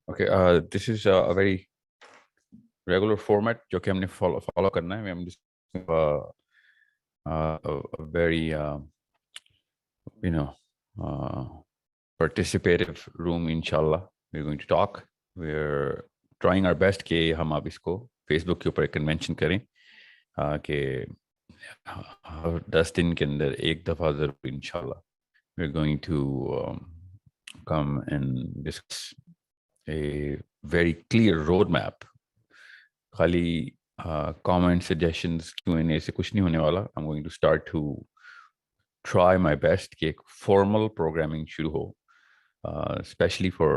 Okay, this is a very regular format جو کہ ہم نے follow کرنا ہے. ہم a very you know participative room inshallah. We're going to talk. We're trying our best کہ ہم اب اس کو فیس بک کے اوپر ایک کنونشن کریں کہ 10 دن کے اندر ایک دفعہ ضرور انشاءاللہ we're going to come and discuss a very clear roadmap. خالی comment suggestions Q&A سے کچھ نہیں ہونے والا. I'm going to start to try my best کہ ایک formal programming شروع ہو, especially for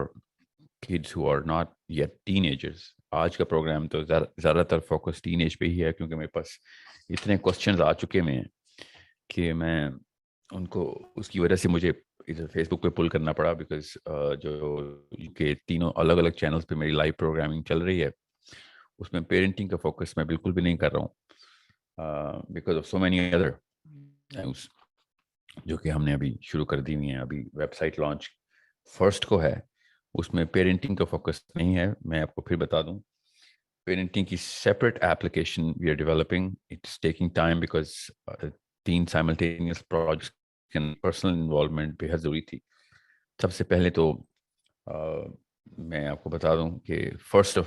kids who are not yet teenagers. آج کا پروگرام تو زیادہ تر فوکس ٹین ایج پہ ہی ہے, کیونکہ میرے پاس اتنے کوشچنز آ چکے ہیں کہ میں ان کو اس کی وجہ سے مجھے ادھر فیس بک پہ پل کرنا پڑا, بیکاز جو کہ تینوں الگ الگ چینلز پہ میری لائیو پروگرامنگ چل رہی ہے اس میں پیرنٹنگ کا فوکس میں بالکل بھی نہیں کر رہا ہوں, because of so many other news جو کہ ہم نے ابھی شروع کر دی ہوئی ہیں. ابھی ویب سائٹ لانچ فرسٹ کو ہے, اس میں پیرنٹنگ کا فوکس نہیں ہے. میں آپ کو پھر بتا دوں, پیرنٹنگ کی separate application we are developing. It's taking time because 3 simultaneous projects personal involvement بے حد ضروری تھی. سب سے پہلے تو میں آپ کو بتا دوں کہ 1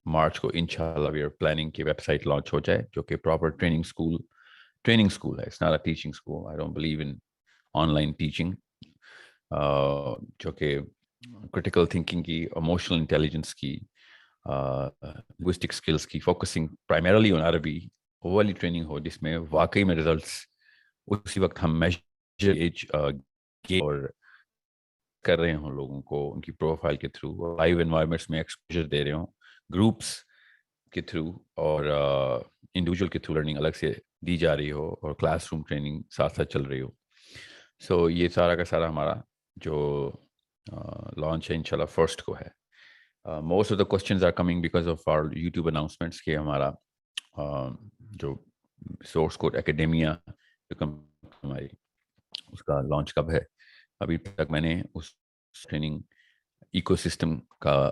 مارچ کو انشاءاللہ وی آر پلاننگ کہ ویب سائٹ لانچ ہو جائے, جو کہ پراپر ٹریننگ اسکول ہے. It's not a teaching school. I don't believe in online teaching, جو کہ کرٹیکل تھنکنگ کی, ایموشنل انٹیلیجنس کی, لنگوسٹک اسکلس کی, فوکسنگ پرائمرلی آن عربی, وہ والی ٹریننگ ہو جس میں واقعی میں ریزلٹس اسی وقت ہم میجر ایج اور کر رہے ہوں لوگوں کو ان کی پروفائل کے تھرو, لائیو انوائرمنٹس میں ایکسپوجر دے رہے ہوں, گروپس کے تھرو اور انڈیویجول کے تھرو لرننگ الگ سے دی جا رہی ہو, اور کلاس روم ٹریننگ ساتھ ساتھ چل رہی ہو. سو یہ سارا کا سارا ہمارا جو لانچ ہے انشاءاللہ 1 کو ہے. Most of the questions are coming because of our YouTube announcements کہ ہمارا جو سورس کوڈ اکیڈیمیا جو ہماری اس کا لانچ کب ہے. ابھی تک میں نے اس ٹریننگ ایکو سسٹم کا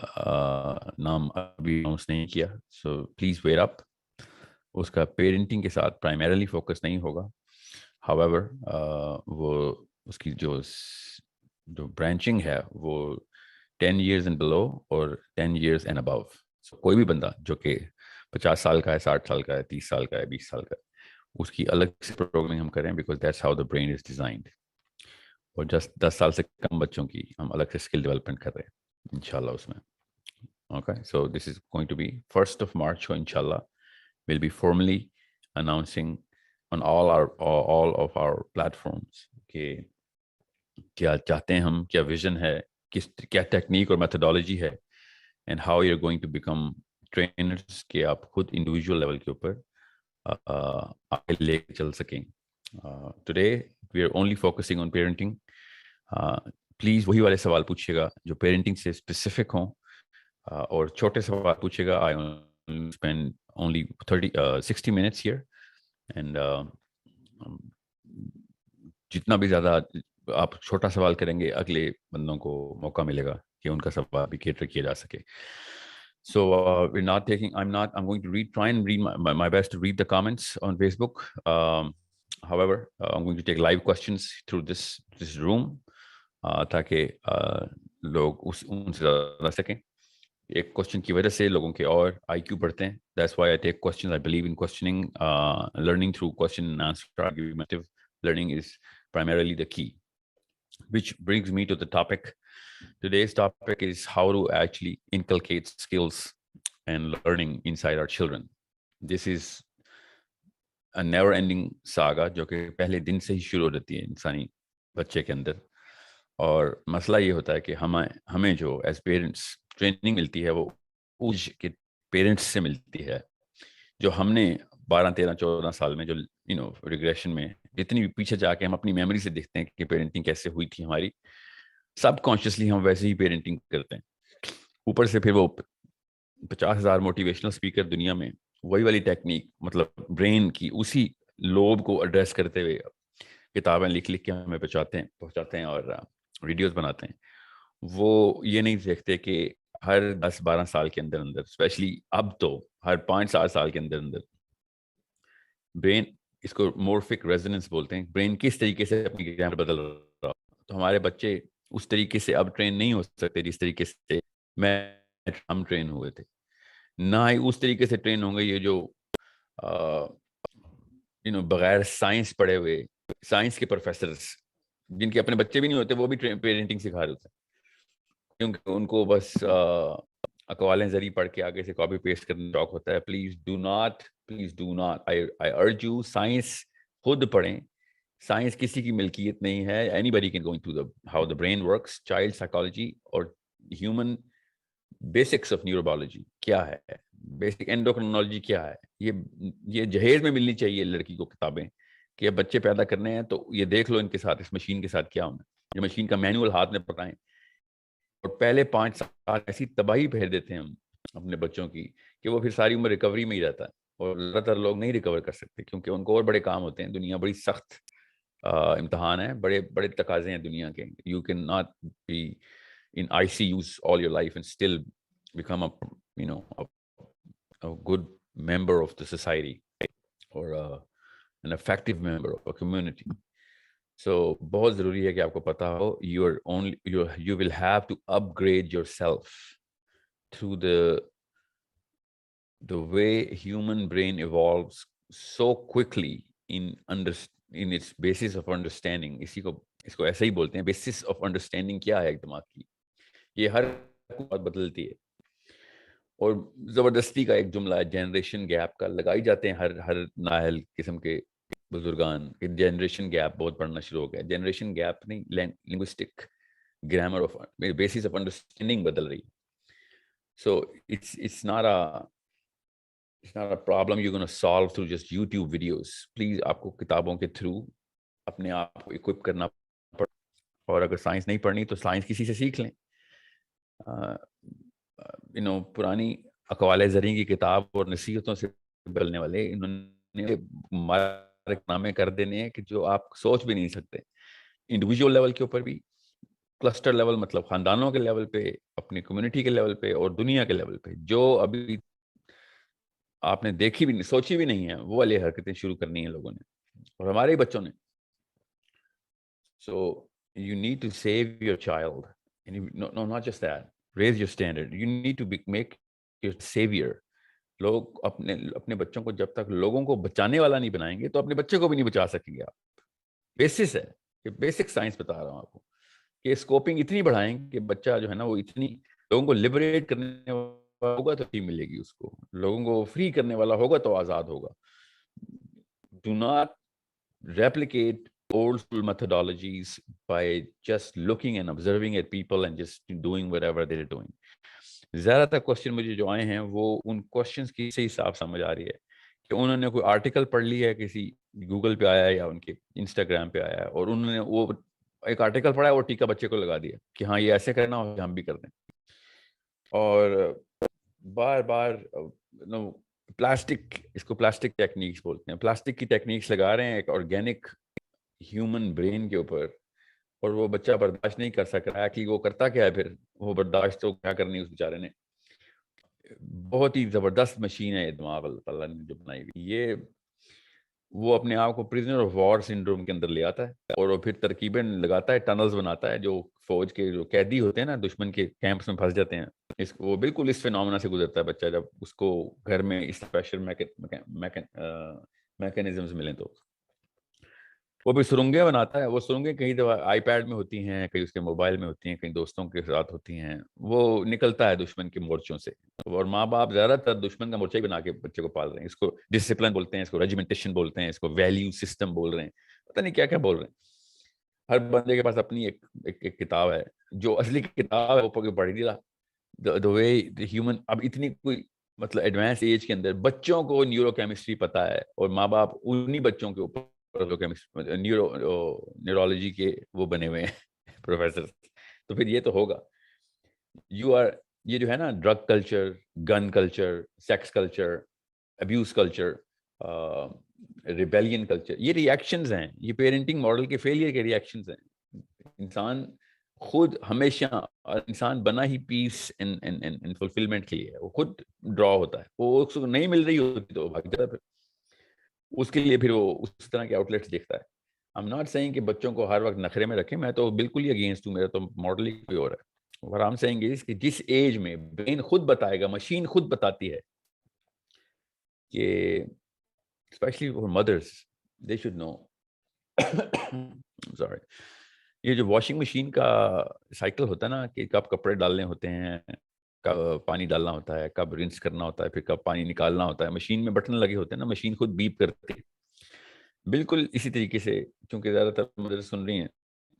نام ابھی اناؤنس نہیں کیا, سو پلیز ویئر اپ. اس کا پیرنٹنگ کے ساتھ پرائمرلی فوکس نہیں ہوگا. however وہ اس کی جو برانچنگ ہے وہ 10 years and below اور 10 years and above. so کوئی بھی بندہ جو کہ 50 سال کا ہے, 60 سال کا ہے, 30 سال کا ہے, 20 سال کا ہے, اس کی الگ سے پروگرامنگ ہم کریں, because that's how the brain is designed. اور جسٹ 10 سال سے کم بچوں کی ہم الگ سے اسکل ڈیولپمنٹ کر رہے ہیں انشاءاللہ اس میں. Okay, so this is going to be 1 March کو انشاءاللہ we'll be formally announcing on all of our platforms کہ کیا چاہتے ہیں ہم, کیا ویژن ہے, کیا ٹیکنیک اور میتھڈالوجی ہے, and how you're going to become trainers کہ آپ خود انڈیویجول لیول کے اوپر آگے لے کے چل سکیں. Today we are only focusing on parenting. Please وہی والے سوال پوچھیے گا جو پیرنٹنگ سے اسپیسیفک ہوں, اور چھوٹے سوال پوچھیے گا. I spend only 60 minutes here, and جتنا بھی زیادہ آپ چھوٹا سوال کریں گے اگلے بندوں کو موقع ملے گا کہ ان کا سوال بھی کیٹر کیا جا سکے. So we're not taking, I'm going to try and read my best to read the comments on Facebook. However, I'm going to take live questions through this room تاکہ لوگ ان سے زیادہ سکیں. ایک کوشچن کی وجہ سے لوگوں کے اور آئی کیو بڑھتے ہیں. That's why I take questions. I believe in questioning, learning through question and answer. Argumentative learning is primarily the key. Which brings me to the topic. Today's topic is how to actually inculcate skills and learning inside our children. This is a never-ending saga جو کہ پہلے دن سے ہی شروع ہو جاتی ہے انسانی بچے کے اندر. اور مسئلہ یہ ہوتا ہے کہ ہمیں جو ایز پیرنٹس ٹریننگ ملتی ہے وہ اس کے پیرنٹس سے ملتی ہے, جو ہم نے 12, 13, 14 سال میں جو ریگریشن میں جتنی بھی پیچھے جا کے ہم اپنی میموری سے دیکھتے ہیں کہ پیرنٹنگ کیسے ہوئی تھی ہماری, سب کانشیسلی ہم ویسے ہی پیرنٹنگ کرتے ہیں. اوپر سے پھر وہ 50,000 موٹیویشنل اسپیکر دنیا میں وہی والی ٹیکنیک, مطلب برین کی اسی لوب کو ایڈریس کرتے ہوئے کتابیں لکھ کے ہمیں پہنچاتے ہیں اور ویڈیوز بناتے ہیں. وہ یہ نہیں دیکھتے کہ ہر 10-12 سال کے اندر اندر، اسپیشلی اب تو ہر 5-7 سال کے اندر اندر برین، اس کو مورفک ریزوننس بولتے ہیں، برین کس طریقے سے اپنی گرامر بدل رہا. تو ہمارے بچے اس طریقے سے اب ٹرین نہیں ہو سکتے جس طریقے سے ہم ٹرین ہوئے تھے، نہ ہی اس طریقے سے ٹرین ہوں گے یہ جو بغیر سائنس پڑھے ہوئے سائنس کے پروفیسرز جن کے اپنے بچے بھی نہیں ہوتے، وہ بھی پیرنٹنگ سکھا رہے ہوتے ہیں، کیونکہ ان کو بس اقوالیں ذریعہ پڑھ کے آگے سے کاپی پیسٹ کرنے کا شوق ہوتا ہے. Please do not I urge you, science خود پڑھیں. سائنس کسی کی ملکیت نہیں ہے. Anybody can go into how the brain works, child psychology اور ہیومن بیسکس آف نیوروبیولوجی کیا ہے، بیسک اینڈوکرینالوجی کیا ہے. یہ جہیز میں ملنی چاہیے لڑکی کو کتابیں کہ اب بچے پیدا کرنے ہیں تو یہ دیکھ لو ان کے ساتھ، اس مشین کے ساتھ کیا ہونا ہے. یہ مشین کا مینول ہاتھ میں پکڑائیں. اور پہلے 5 سال ایسی تباہی پھیر دیتے ہیں ہم اپنے بچوں کی کہ وہ پھر ساری عمر ریکوری میں ہی رہتا ہے. اور زیادہ تر لوگ نہیں ریکور کر سکتے کیونکہ ان کو اور بڑے کام ہوتے ہیں. دنیا بڑی سخت امتحان ہے، بڑے بڑے تقاضے ہیں دنیا کے. You can not be in ICUs all your life and still become a good member of the society or an effective member of a community. So بہت ضروری ہے کہ آپ کو پتا ہو you will have to upgrade yourself through the way human brain evolves so quickly in its basis of understanding. اس کو ایسے ہی بولتے ہیں basis of understanding. کیا ہے ایک دماغ کی، یہ ہر بات بدلتی ہے. اور زبردستی کا ایک جملہ ہے جنریشن گیپ کا، لگائی جاتے ہیں ہر نااہل قسم کے بزرگان کہ جنریشن گیپ بہت پڑھنا شروع ہو گیا. جنریشن گیپ نہیں، linguistic grammar of basis of understanding بدل رہی. سو it's not a problem you're going to solve through just YouTube videos. Please آپ کو کتابوں کے تھرو اپنے آپ کو equip کرنا پڑے. اور اگر سائنس نہیں پڑھنی تو سائنس کسی سے سیکھ لیں. پرانی اقوال زرعی کی کتاب اور نصیحتوں سے بلنے والے انہوں نے نامے کر دینے ہیں کہ جو آپ سوچ بھی نہیں سکتے. انڈیویجول لیول کے اوپر بھی، کلسٹر لیول مطلب خاندانوں کے لیول پہ، اپنی کمیونٹی کے لیول پہ اور دنیا کے لیول پہ جو ابھی آپ نے دیکھی بھی نہیں، سوچی بھی نہیں ہے، وہ والی حرکتیں شروع کرنی ہیں لوگوں نے اور ہمارے بچوں نے. So you need to save your child. No, not just that. Raise your standard. You need to make your savior. لوگ اپنے بچوں کو جب تک لوگوں کو بچانے والا نہیں بنائیں گے تو اپنے بچے کو بھی نہیں بچا سکیں گے آپ. بیسس ہے کہ بیسک سائنس بتا رہا ہوں آپ کو کہ اسکوپنگ اتنی بڑھائیں کہ بچہ جو ہے نا وہ اتنی لوگوں کو لبریٹ کرنے والا ہوگا تو ٹیم ملے گی اس کو، لوگوں کو فری کرنے والا ہوگا تو آزاد ہوگا. Do not replicate old school methodologies by just looking and observing at people and just doing whatever they're doing. زیادہ تر کوشچن مجھے جو آئے ہیں وہ ان کوشچنس کی سے حساب سمجھ آ رہی ہے کہ انہوں نے کوئی آرٹیکل پڑھ لیا ہے، کسی گوگل پہ آیا ہے یا ان کے انسٹاگرام پہ آیا ہے، اور انہوں نے وہ ایک آرٹیکل پڑھا ہے اور ٹیکا بچے کو لگا دیا کہ ہاں یہ ایسے کرنا ہو ہم بھی کر دیں. اور بار بار پلاسٹک، اس کو پلاسٹک ٹیکنیکس بولتے ہیں، پلاسٹک کی ٹیکنیکس لگا رہے ہیں ایک آرگینک ہیومن برین کے اوپر، اور وہ بچہ برداشت نہیں کر سک رہا. ایکچولی وہ کرتا کیا ہے پھر، وہ برداشت تو کیا کرنی اس بیچارے نے. بہت ہی زبردست مشین ہے یہ دماغ اللہ تعالیٰ نے جو بنائی ہوئی. یہ وہ اپنے آپ کو پریزنر آف وار سنڈروم کے اندر لے آتا ہے اور وہ پھر ترکیبیں لگاتا ہے، ٹنلز بناتا ہے. جو فوج کے جو قیدی ہوتے ہیں نا دشمن کے کیمپس میں پھنس جاتے ہیں، وہ بالکل اس فینومینا سے گزرتا ہے بچہ جب اس کو گھر میں اس اسپیشل میکینزمز ملیں تو وہ بھی سرنگیں بناتا ہے. وہ سرنگیں کہیں دفعہ آئی پیڈ میں ہوتی ہیں، کہیں اس کے موبائل میں ہوتی ہیں، کہیں دوستوں کے ساتھ ہوتی ہیں. وہ نکلتا ہے دشمن کے مورچوں سے، اور ماں باپ زیادہ تر دشمن کا مورچہ ہی بنا کے بچے کو پال رہے ہیں. اس کو ڈسپلن بولتے ہیں، اس کو ریجیمنٹیشن بولتے ہیں، اس کو ویلیو سسٹم بول رہے ہیں، پتہ نہیں کیا کیا بول رہے ہیں. ہر بندے کے پاس اپنی ایک کتاب ہے، جو اصلی کتاب ہے وہ پڑھ نہیں رہا. the way the human اب اتنی کوئی مطلب ایڈوانس ایج کے اندر بچوں کو نیورو کیمسٹری پتا ہے، اور ماں باپ انہی بچوں کے اوپر نیورولوجی کے وہ بنے ہوئے ہیں پروفیسر. تو پھر یہ تو ہوگا. یہ جو ہے نا drug culture, gun culture, sex culture, abuse culture, rebellion culture, یہ ریئیکشنز ہیں، یہ پیرنٹنگ ماڈل کے فیلئر کے ریئیکشنز ہیں. انسان خود ہمیشہ، اور انسان بنا ہی پیس ان فلفلمنٹ کے لیے، وہ خود ڈرا ہوتا ہے، وہ اس کو نہیں مل رہی ہوتی تو بھاگ جاتا ہے، پھر اس کے لیے پھر وہ اس طرح کے آؤٹ لیٹس دیکھتا ہے. آئی ایم ناٹ سیئنگ کہ بچوں کو ہر وقت نخرے میں رکھیں، میں تو بالکل ہی اگینسٹ ہوں، میرا تو ماڈل ہی کوئی اور ہے. اور ہم سیئنگ از کہ جس ایج میں برین خود بتائے گا، مشین خود بتاتی ہے کہ اسپیشلی فار مدرس دے شوڈ نو. سوری، یہ جو واشنگ مشین کا سائیکل ہوتا ہے نا، کہ کب کپڑے ڈالنے ہوتے ہیں، کب پانی ڈالنا ہوتا ہے، کب رنس کرنا ہوتا ہے، پھر کب پانی نکالنا ہوتا ہے، مشین میں بٹن لگے ہوتے ہیں نا، مشین خود بیپ کرتی ہے. بالکل اسی طریقے سے، چونکہ زیادہ تر مدرس سن رہی ہیں،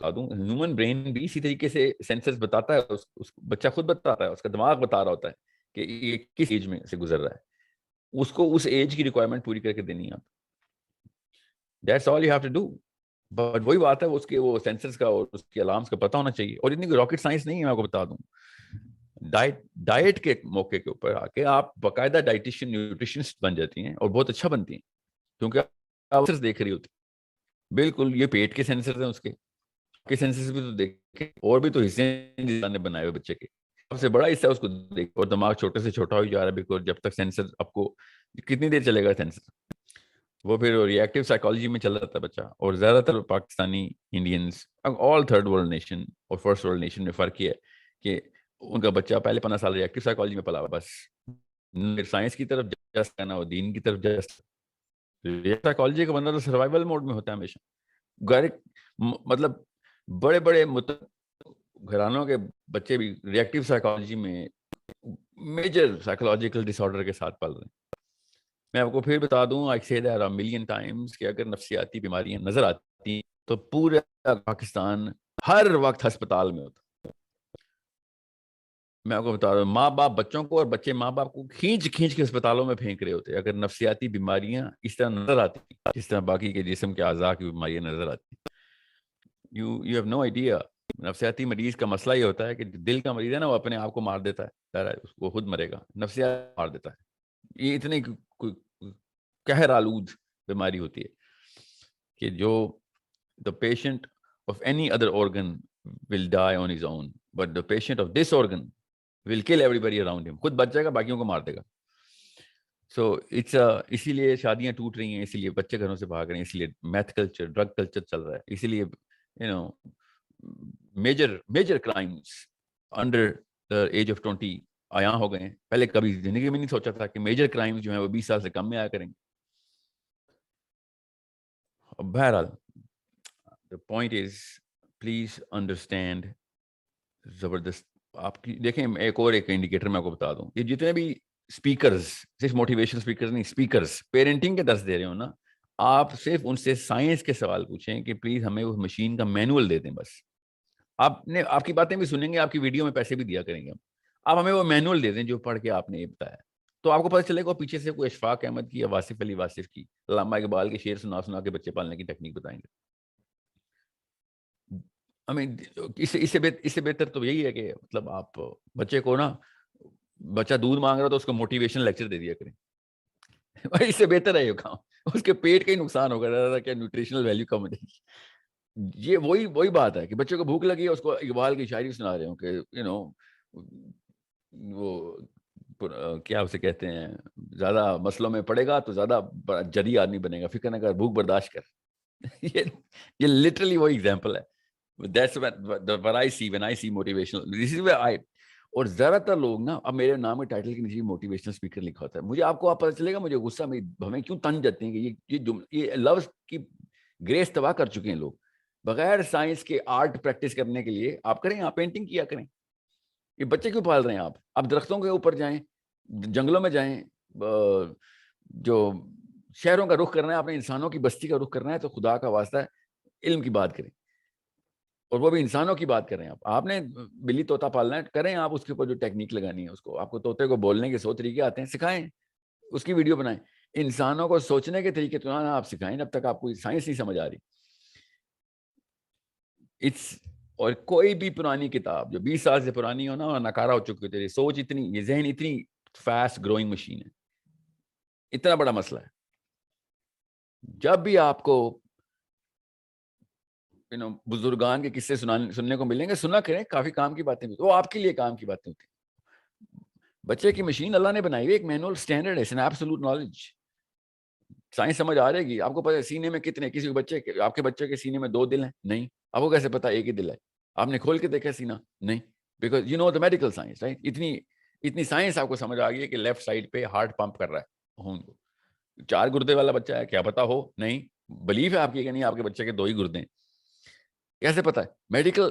بتا دوں ہیومن برین بھی اسی طریقے سے سینسرز بتاتا ہے، اس بچہ خود بتاتا ہے، اس کا دماغ بتا رہا ہوتا ہے کہ یہ کس ایج میں سے گزر رہا ہے، اس کو اس ایج کی ریکوائرمنٹ پوری کر کے دینی ہے آپ. That's all you have to do. But وہی بات ہے، اس کے وہ سینسرز کا اور اس کے الارمس کا پتہ ہونا چاہیے. اور اتنی راکٹ سائنس نہیں ہے، میں آپ کو بتا دوں. ڈائٹ کے موقع کے اوپر آ کے آپ باقاعدہ ڈائٹیشین نیوٹریشنسٹ بن جاتی ہیں، اور بہت اچھا بنتی ہیں، کیونکہ آپ دیکھ رہی ہوتی. بالکل یہ پیٹ کے سینسرز ہیں، اس کے سینسرز بھی تو دیکھیں، اور بھی تو حصے ہیں نے بنائے ہوئے بچے کے. سب سے بڑا حصہ ہے اس کو دیکھ، اور دماغ چھوٹے سے چھوٹا ہو جا رہا ہے، بیکاز جب تک سینسر آپ کو کتنی دیر چلے گا سینسر، وہ پھر ری ایکٹیو سائیکالوجی میں چل رہا تھا بچہ. اور زیادہ تر پاکستانی، انڈینس، آل تھرڈ ورلڈ نیشن اور فرسٹ ورلڈ نیشن میں فرق یہ ہے کہ ان کا بچہ پہلے 15 سال ری ایکٹیو سائیکالوجی میں پلا ہوا، بس سائنس کی طرف جسٹ کرنا، وہ دین کی طرف جسٹ. سائیکالوجی کا بندہ تو سروائیول موڈ میں ہوتا ہے ہمیشہ. مطلب بڑے بڑے گھرانوں کے بچے بھی ری ایکٹیو سائیکالوجی میں میجر سائیکولوجیکل ڈس آرڈر کے ساتھ پل رہے ہیں. میں آپ کو پھر بتا دوں، آئی سے دیٹ اے ملین ٹائمز، کہ اگر نفسیاتی بیماریاں نظر آتی تو پورا پاکستان ہر وقت ہسپتال میں ہوتا. میں آپ کو بتا رہا ہوں، ماں باپ بچوں کو اور بچے ماں باپ کو کھینچ کھینچ کے اسپتالوں میں پھینک رہے ہوتے اگر نفسیاتی بیماریاں اس طرح نظر آتی جس طرح باقی کے جسم کے اعضاء کی بیماریاں نظر آتی. You have no idea. نفسیاتی مریض کا مسئلہ یہ ہوتا ہے کہ دل کا مریض ہے نا، وہ اپنے آپ کو مار دیتا ہے، وہ خود مرے گا، نفسیات مار دیتا ہے. یہ اتنی قہر آلود بیماری ہوتی ہے کہ جو the patient of any other organ will die on his own, but the patient of this organ will kill everybody around him. خود بچ جائے گا، باقیوں کو مار دے گا. سو اسی لیے شادیاں ٹوٹ رہی ہیں، اسی لیے بچے گھروں سے بھاگ رہے ہیں، اسی لیے میتھ کلچر، ڈرگ کلچر چل رہا ہے، اسی لیے major crimes under the age of 20 عیاں ہو گئے ہیں. پہلے کبھی زندگی میں نہیں سوچا تھا کہ میجر کرائمز جو ہیں وہ 20 سال سے کم میں آیا کریں گے. بہرحال the point is please understand. زبردست. آپ کی دیکھیں، ایک انڈیکیٹر میں آپ کو بتا دوں، یہ جتنے بھی اسپیکرز، صرف موٹیویشن اسپیکرز نہیں، اسپیکرز پیرنٹنگ کے درس دے رہے ہو نا، آپ صرف ان سے سائنس کے سوال پوچھیں کہ پلیز ہمیں اس مشین کا مینول دے دیں. بس آپ کی باتیں بھی سنیں گے، آپ کی ویڈیو میں پیسے بھی دیا کریں گے ہم، آپ ہمیں وہ مینول دے دیں جو پڑھ کے آپ نے یہ بتایا، تو آپ کو پتہ چلے گا پیچھے سے کوئی اشفاق احمد کی یا واصف علی واصف کی، علامہ اقبال کے شعر سنا سنا کے بچے پالنے کی ٹیکنیک بتائیں گے. اس سے بہتر تو یہی ہے کہ مطلب آپ بچے کو نا، بچہ دودھ مانگ رہا تو اس کو موٹیویشن لیکچر دے دیا کریں. اس سے بہتر ہے یہ کام، اس کے پیٹ کا ہی نقصان ہوگا زیادہ کہ نیوٹریشنل ویلیو کم ہو جائے گی. یہ وہی بات ہے کہ بچے کو بھوک لگی ہے، اس کو اقبال کی شاعری سنا رہے ہوں کہ وہ کیا اسے کہتے ہیں، زیادہ مسئلوں میں پڑے گا تو زیادہ جدی آدمی بنے گا، فکر نہ کر، بھوک برداشت کر. یہ لٹرلی وہی ایگزامپل ہے. That's what I see when I see motivational. This is where اور زیادہ تر لوگ نا، اب میرے نام کے ٹائٹل کے نیچے موٹیویشنل اسپیکر لکھا ہوتا ہے. مجھے آپ کو پتہ چلے گا، مجھے غصہ میں ہمیں کیوں تنج جاتے ہیں کہ یہ لفظ کی گریس تباہ کر چکے ہیں لوگ. بغیر سائنس کے آرٹ پریکٹس کرنے کے لیے آپ کریں، آپ پینٹنگ کیا کریں. یہ بچے کیوں پال رہے ہیں آپ درختوں کے اوپر جائیں، جنگلوں میں جائیں. جو شہروں کا رخ کرنا ہے، اپنے انسانوں کی بستی کا رخ کرنا ہے، تو خدا کا واسطہ ہے علم کی بات کریں، اور وہ بھی انسانوں کی بات کریں. آپ نے بلی طوطا پالنا ہے، کریں آپ اس کے اوپر جو ٹیکنیک لگانی ہے اس کو. آپ کو طوطے کو بولنے کے 100 طریقے آتے ہیں، سکھائیں، اس کی ویڈیو بنائیں. انسانوں کو سوچنے کے طریقے تو آپ سکھائیں جب تک آپ کو سائنس نہیں سمجھ آ رہی. اور کوئی بھی پرانی کتاب جو 20 سال سے پرانی ہو نا، اور ناکارہ ہو چکی تیری سوچ، اتنی یہ ذہن اتنی فاسٹ گروئنگ مشین ہے. اتنا بڑا مسئلہ ہے. جب بھی آپ کو بزرگان کے قصے سننے کو ملیں گے, سنا کریں, کافی کام کی باتیں بھی, وہ آپ کے لیے کام کی باتیں ہوتی ہیں. بچے کی مشین اللہ نے بنائی ہوئی, ایک مینول اسٹینڈرڈ ہے, it's an absolute knowledge. Science سمجھ آ رہے گی آپ کو, پتہ ہے سینے میں کتنے, کسی بچے کے, آپ کے بچے کے سینے میں 2 دل ہیں, نہیں, آپ کو کیسے پتا ایک ہی دل ہے؟ آپ نے کھول کے دیکھا سینہ؟ نہیں, because you know the medical science, right. اتنی سائنس آپ کو سمجھ آ گئی ہے کہ لیفٹ سائڈ پہ ہارٹ پمپ کر رہا ہے خون کو. 4 گردے والا بچہ ہے, کیا پتا ہو, نہیں, بلیف ہے آپ کی کہ نہیں آپ کے بچے کے 2 ہی گردے ہیں, کیسے پتا ہے؟ میڈیکل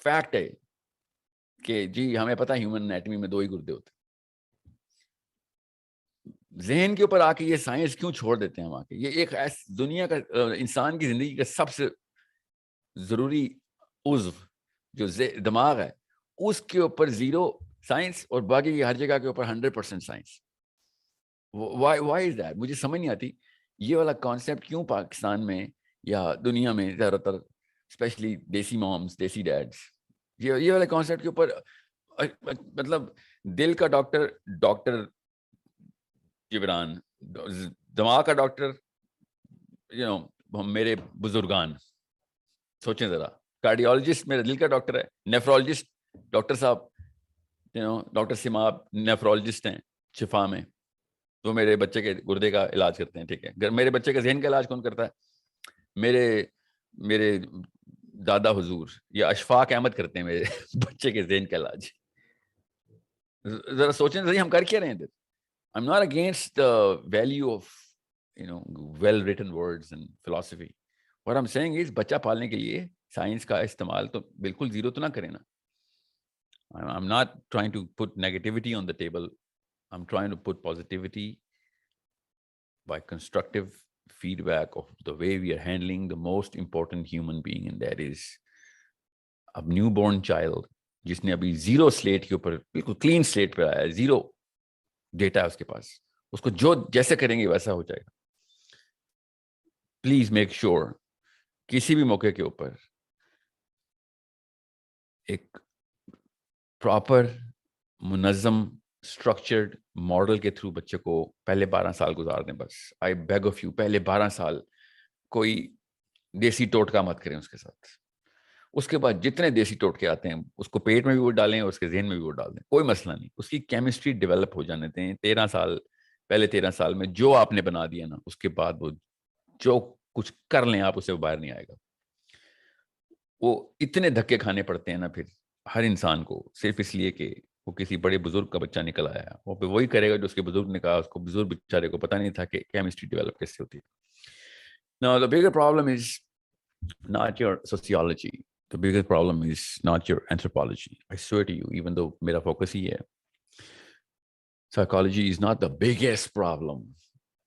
فیکٹ ہے کہ جی ہمیں پتا ہے ہیومن انیٹمی میں 2 ہی گردے ہوتے ہیں. ذہن کے اوپر آ کے یہ سائنس کیوں چھوڑ دیتے ہیں وہاں کے؟ یہ ایک دنیا کا, انسان کی زندگی کا سب سے ضروری عضو جو دماغ ہے, اس کے اوپر 0 سائنس, اور باقی کی ہر جگہ کے اوپر 100% سائنس. Y is that? مجھے سمجھ نہیں آتی یہ والا کانسیپٹ کیوں پاکستان میں یا دنیا میں زیادہ تر, اسپیشلی دیسی مومس, دیسی ڈیڈس, یہ والے کانسیپٹ کے اوپر, مطلب دل کا ڈاکٹر جبران, دماغ کا ڈاکٹر میرے بزرگان. سوچیں ذرا, کارڈیولوجسٹ میرے دل کا ڈاکٹر ہے, نیفرولوجسٹ ڈاکٹر صاحب, ڈاکٹر سماب نیفرولوجسٹ ہیں شفا میں, تو میرے بچے کے گردے کا علاج کرتے ہیں, ٹھیک ہے. میرے بچے کے ذہن کا علاج کون کرتا ہے؟ میرے دادا حضور یا اشفاق احمد کرتے ہیں میرے بچے کے ذہن کا علاج. ذرا سوچیں ذرا ہم کر کیا رہے ہیں. I'm not against the value of well written words and philosophy. What I'm saying is بچہ پالنے کے لیے سائنس کا استعمال تو بالکل 0 تو نہ کریں نا. I'm not trying to put negativity on the table. I'm trying to put positivity by constructive feedback of the way we are handling the most important human being, and that is a newborn child, جس نے ابھی 0 slate کے اوپر, بالکل clean slate پہ آیا ہے, 0 data ہے اس کے پاس, اس کو جو جیسے کریں گے ویسا ہو جائے گا. پلیز میک شیور کسی بھی موقع کے اوپر ایک پراپر منظم اسٹرکچرڈ ماڈل کے تھرو بچے کو پہلے 12 سال گزار دیں. بس آئی بیگ آف یو, پہلے 12 سال کوئی دیسی ٹوٹکا مت کریں اس کے ساتھ. اس کے بعد جتنے دیسی ٹوٹکے آتے ہیں اس کو پیٹ میں بھی وہ ڈالیں اور اس کے ذہن میں بھی وہ ڈال دیں, کوئی مسئلہ نہیں. اس کی کیمسٹری ڈیولپ ہو جانے دیں. 13 سال میں جو آپ نے بنا دیا نا, اس کے بعد وہ جو کچھ کر لیں آپ, اسے وہ باہر نہیں آئے گا. وہ اتنے دھکے کھانے پڑتے ہیں نا پھر ہر انسان کو, صرف اس لیے کہ وہ کسی بڑے بزرگ کا بچہ نکل آیا, وہ پہ وہی کرے گا جو اس کے بزرگ نے کہا. اس کو بزرگ بیچارے کو پتہ نہیں تھا کہ کیمسٹری ڈیولپ کیسے ہوتی ہے. Now the bigger problem is not your sociology. The biggest problem is not your anthropology. I swear to you, even though میرا focus ہی ہے, psychology is not the biggest problem.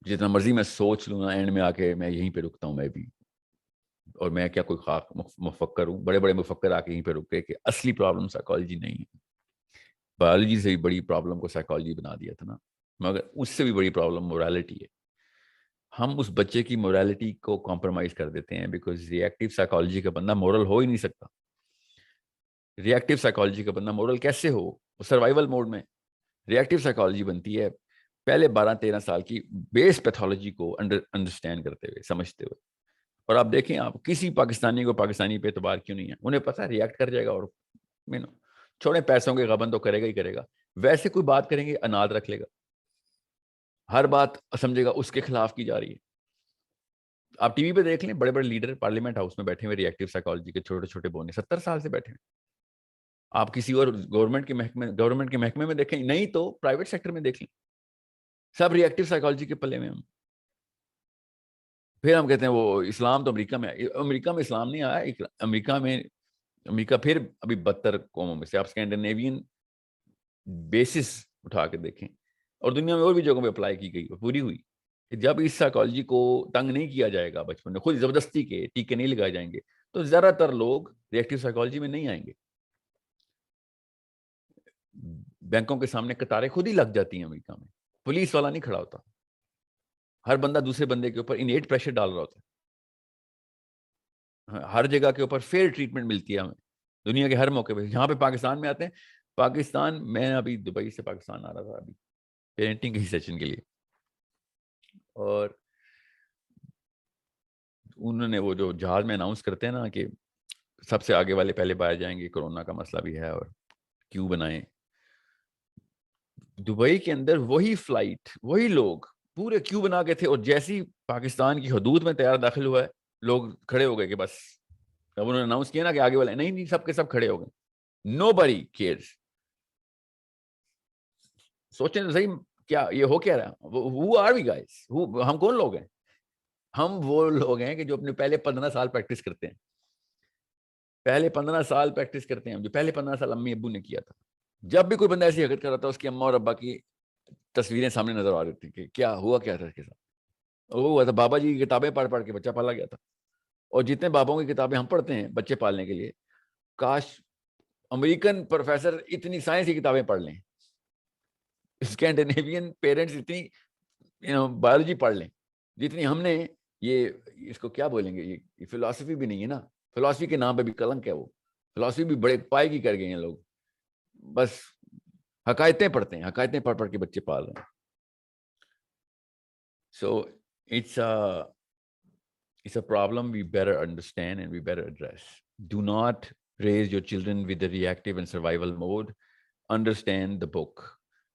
جتنا مرضی میں سوچ لوں نا, اینڈ میں آ کے میں یہیں پہ رکتا ہوں میں بھی, اور میں کیا کوئی خاک مفکر ہوں, بڑے بڑے مفکر آ کے یہیں پہ رک گئے کہ اصلی پرابلم سائیکالوجی نہیں ہے. بایولوجی سے بھی بڑی پرابلم کو سائیکالوجی بنا دیا تھا نا, مگر اس سے بھی بڑی پرابلم مورالٹی ہے. ہم اس بچے کی مورالٹی کو کمپرومائز کر دیتے ہیں, بیکاز ریئیکٹیو سائیکالوجی کا بندہ مورل ہو ہی نہیں سکتا. ریئیکٹیو سائیکالوجی کا بندہ مورل کیسے ہو؟ وہ سروائیول موڈ میں. ریئیکٹیو سائیکالوجی بنتی ہے پہلے 12-13 سال کی بیس پیتھولوجی کو انڈرسٹینڈ کرتے ہوئے, سمجھتے ہوئے. اور آپ دیکھیں, آپ کسی پاکستانی کو پاکستانی پہ اعتبار کیوں نہیں ہے, انہیں پتہ ہے ریئیکٹ کر جائے گا, اور چھوڑیں پیسوں کے غبن تو کرے گا ہی کرے گا. ویسے کوئی بات کریں گے اناد رکھ لے گا, ہر بات سمجھے گا اس کے خلاف کی جا رہی ہے. آپ ٹی وی پہ دیکھ لیں, بڑے بڑے لیڈر پارلیمنٹ ہاؤس میں بیٹھے ہوئے ریئیکٹیو سائیکالوجی کے چھوٹے چھوٹے بونے 70 سال سے بیٹھے ہیں. آپ کسی اور گورنمنٹ کے محکمے میں دیکھیں, نہیں تو پرائیویٹ سیکٹر میں دیکھ لیں, سب ریئیکٹیو سائیکالوجی کے پلے میں. پھر ہم کہتے ہیں وہ اسلام تو امریکہ میں, امریکہ میں اسلام نہیں آیا. امریکہ پھر ابھی 72 قوموں میں سے, آپ اسکینڈینیوین بیسس اٹھا کے دیکھیں, اور دنیا میں اور بھی جگہوں پہ اپلائی کی گئی, پوری ہوئی. جب اس سائیکالوجی کو تنگ نہیں کیا جائے گا بچپن میں, خود زبردستی کے ٹیکے نہیں لگائے جائیں گے, تو زیادہ تر لوگ ریئیکٹیو سائیکالوجی میں نہیں آئیں گے. بینکوں کے سامنے قطاریں خود ہی لگ جاتی ہیں امریکہ میں, پولیس والا نہیں کھڑا ہوتا, ہر بندہ دوسرے بندے کے اوپر انیٹ پریشر ڈال رہا ہوتا ہے. ہر جگہ کے اوپر فیئر ٹریٹمنٹ ملتی ہے ہمیں دنیا کے ہر موقع پہ. یہاں پہ پاکستان میں آتے ہیں, پاکستان میں ابھی دبئی سے پاکستان آ رہا تھا ابھی پیرنٹنگ کی سیشن کے لیے, اور انہوں نے وہ جو جہاز میں اناؤنس کرتے ہیں نا کہ سب سے آگے والے پہلے پائے جائیں گے, کورونا کا مسئلہ بھی ہے اور کیوں بنائیں, دبئی کے اندر وہی فلائٹ وہی لوگ پورے کیو بنا کے تھے, اور جیسی پاکستان کی حدود میں طیارہ داخل ہوا ہے لوگ کھڑے ہو گئے کہ بس, اب انہوں نے اناؤنس کیا نا کہ آگے والے, نہیں سب کے سب کھڑے ہو گئے, نو بڑی کیئرز. سوچیں تو صحیح کیا یہ ہو کیا رہا, who are we guys, ہم کون لوگ ہیں؟ ہم وہ لوگ ہیں کہ جو اپنے پہلے 15 سال پریکٹس کرتے ہیں, پہلے 15 سال پریکٹس کرتے ہیں, جو پہلے 15 سال امی ابو نے کیا تھا. جب بھی کوئی بندہ ایسی حرکت کر رہا تھا اس کی اماں اور ابا کی تصویریں سامنے نظر آ رہی تھی کہ کیا ہوا, کیا تھا اس کے ساتھ. وہ ہوا تھا بابا جی کی کتابیں پڑھ پڑھ کے بچہ پالا گیا تھا, اور جتنے بابوں کی کتابیں ہم پڑھتے ہیں بچے پالنے کے لیے, کاش امریکن پروفیسر اتنی سائنس کی کتابیں پڑھ لیں, اسکینڈینیوین پیرنٹس اتنی بایولوجی پڑھ لیں جتنی ہم نے. یہ اس کو کیا بولیں گے, یہ فلسفی بھی نہیں ہے نا, فلسفی کے نام پہ بھی کلنک ہے, وہ فلسفی بھی بڑے پائے کی کر گئے ہیں لوگ, بس حقائقیں پڑھتے ہیں, حقائقیں پڑھ پڑھ کے بچے پال رہے ہیں. So it's a problem we better understand and we better address. Do not raise your children with the reactive and survival mode. Understand the book.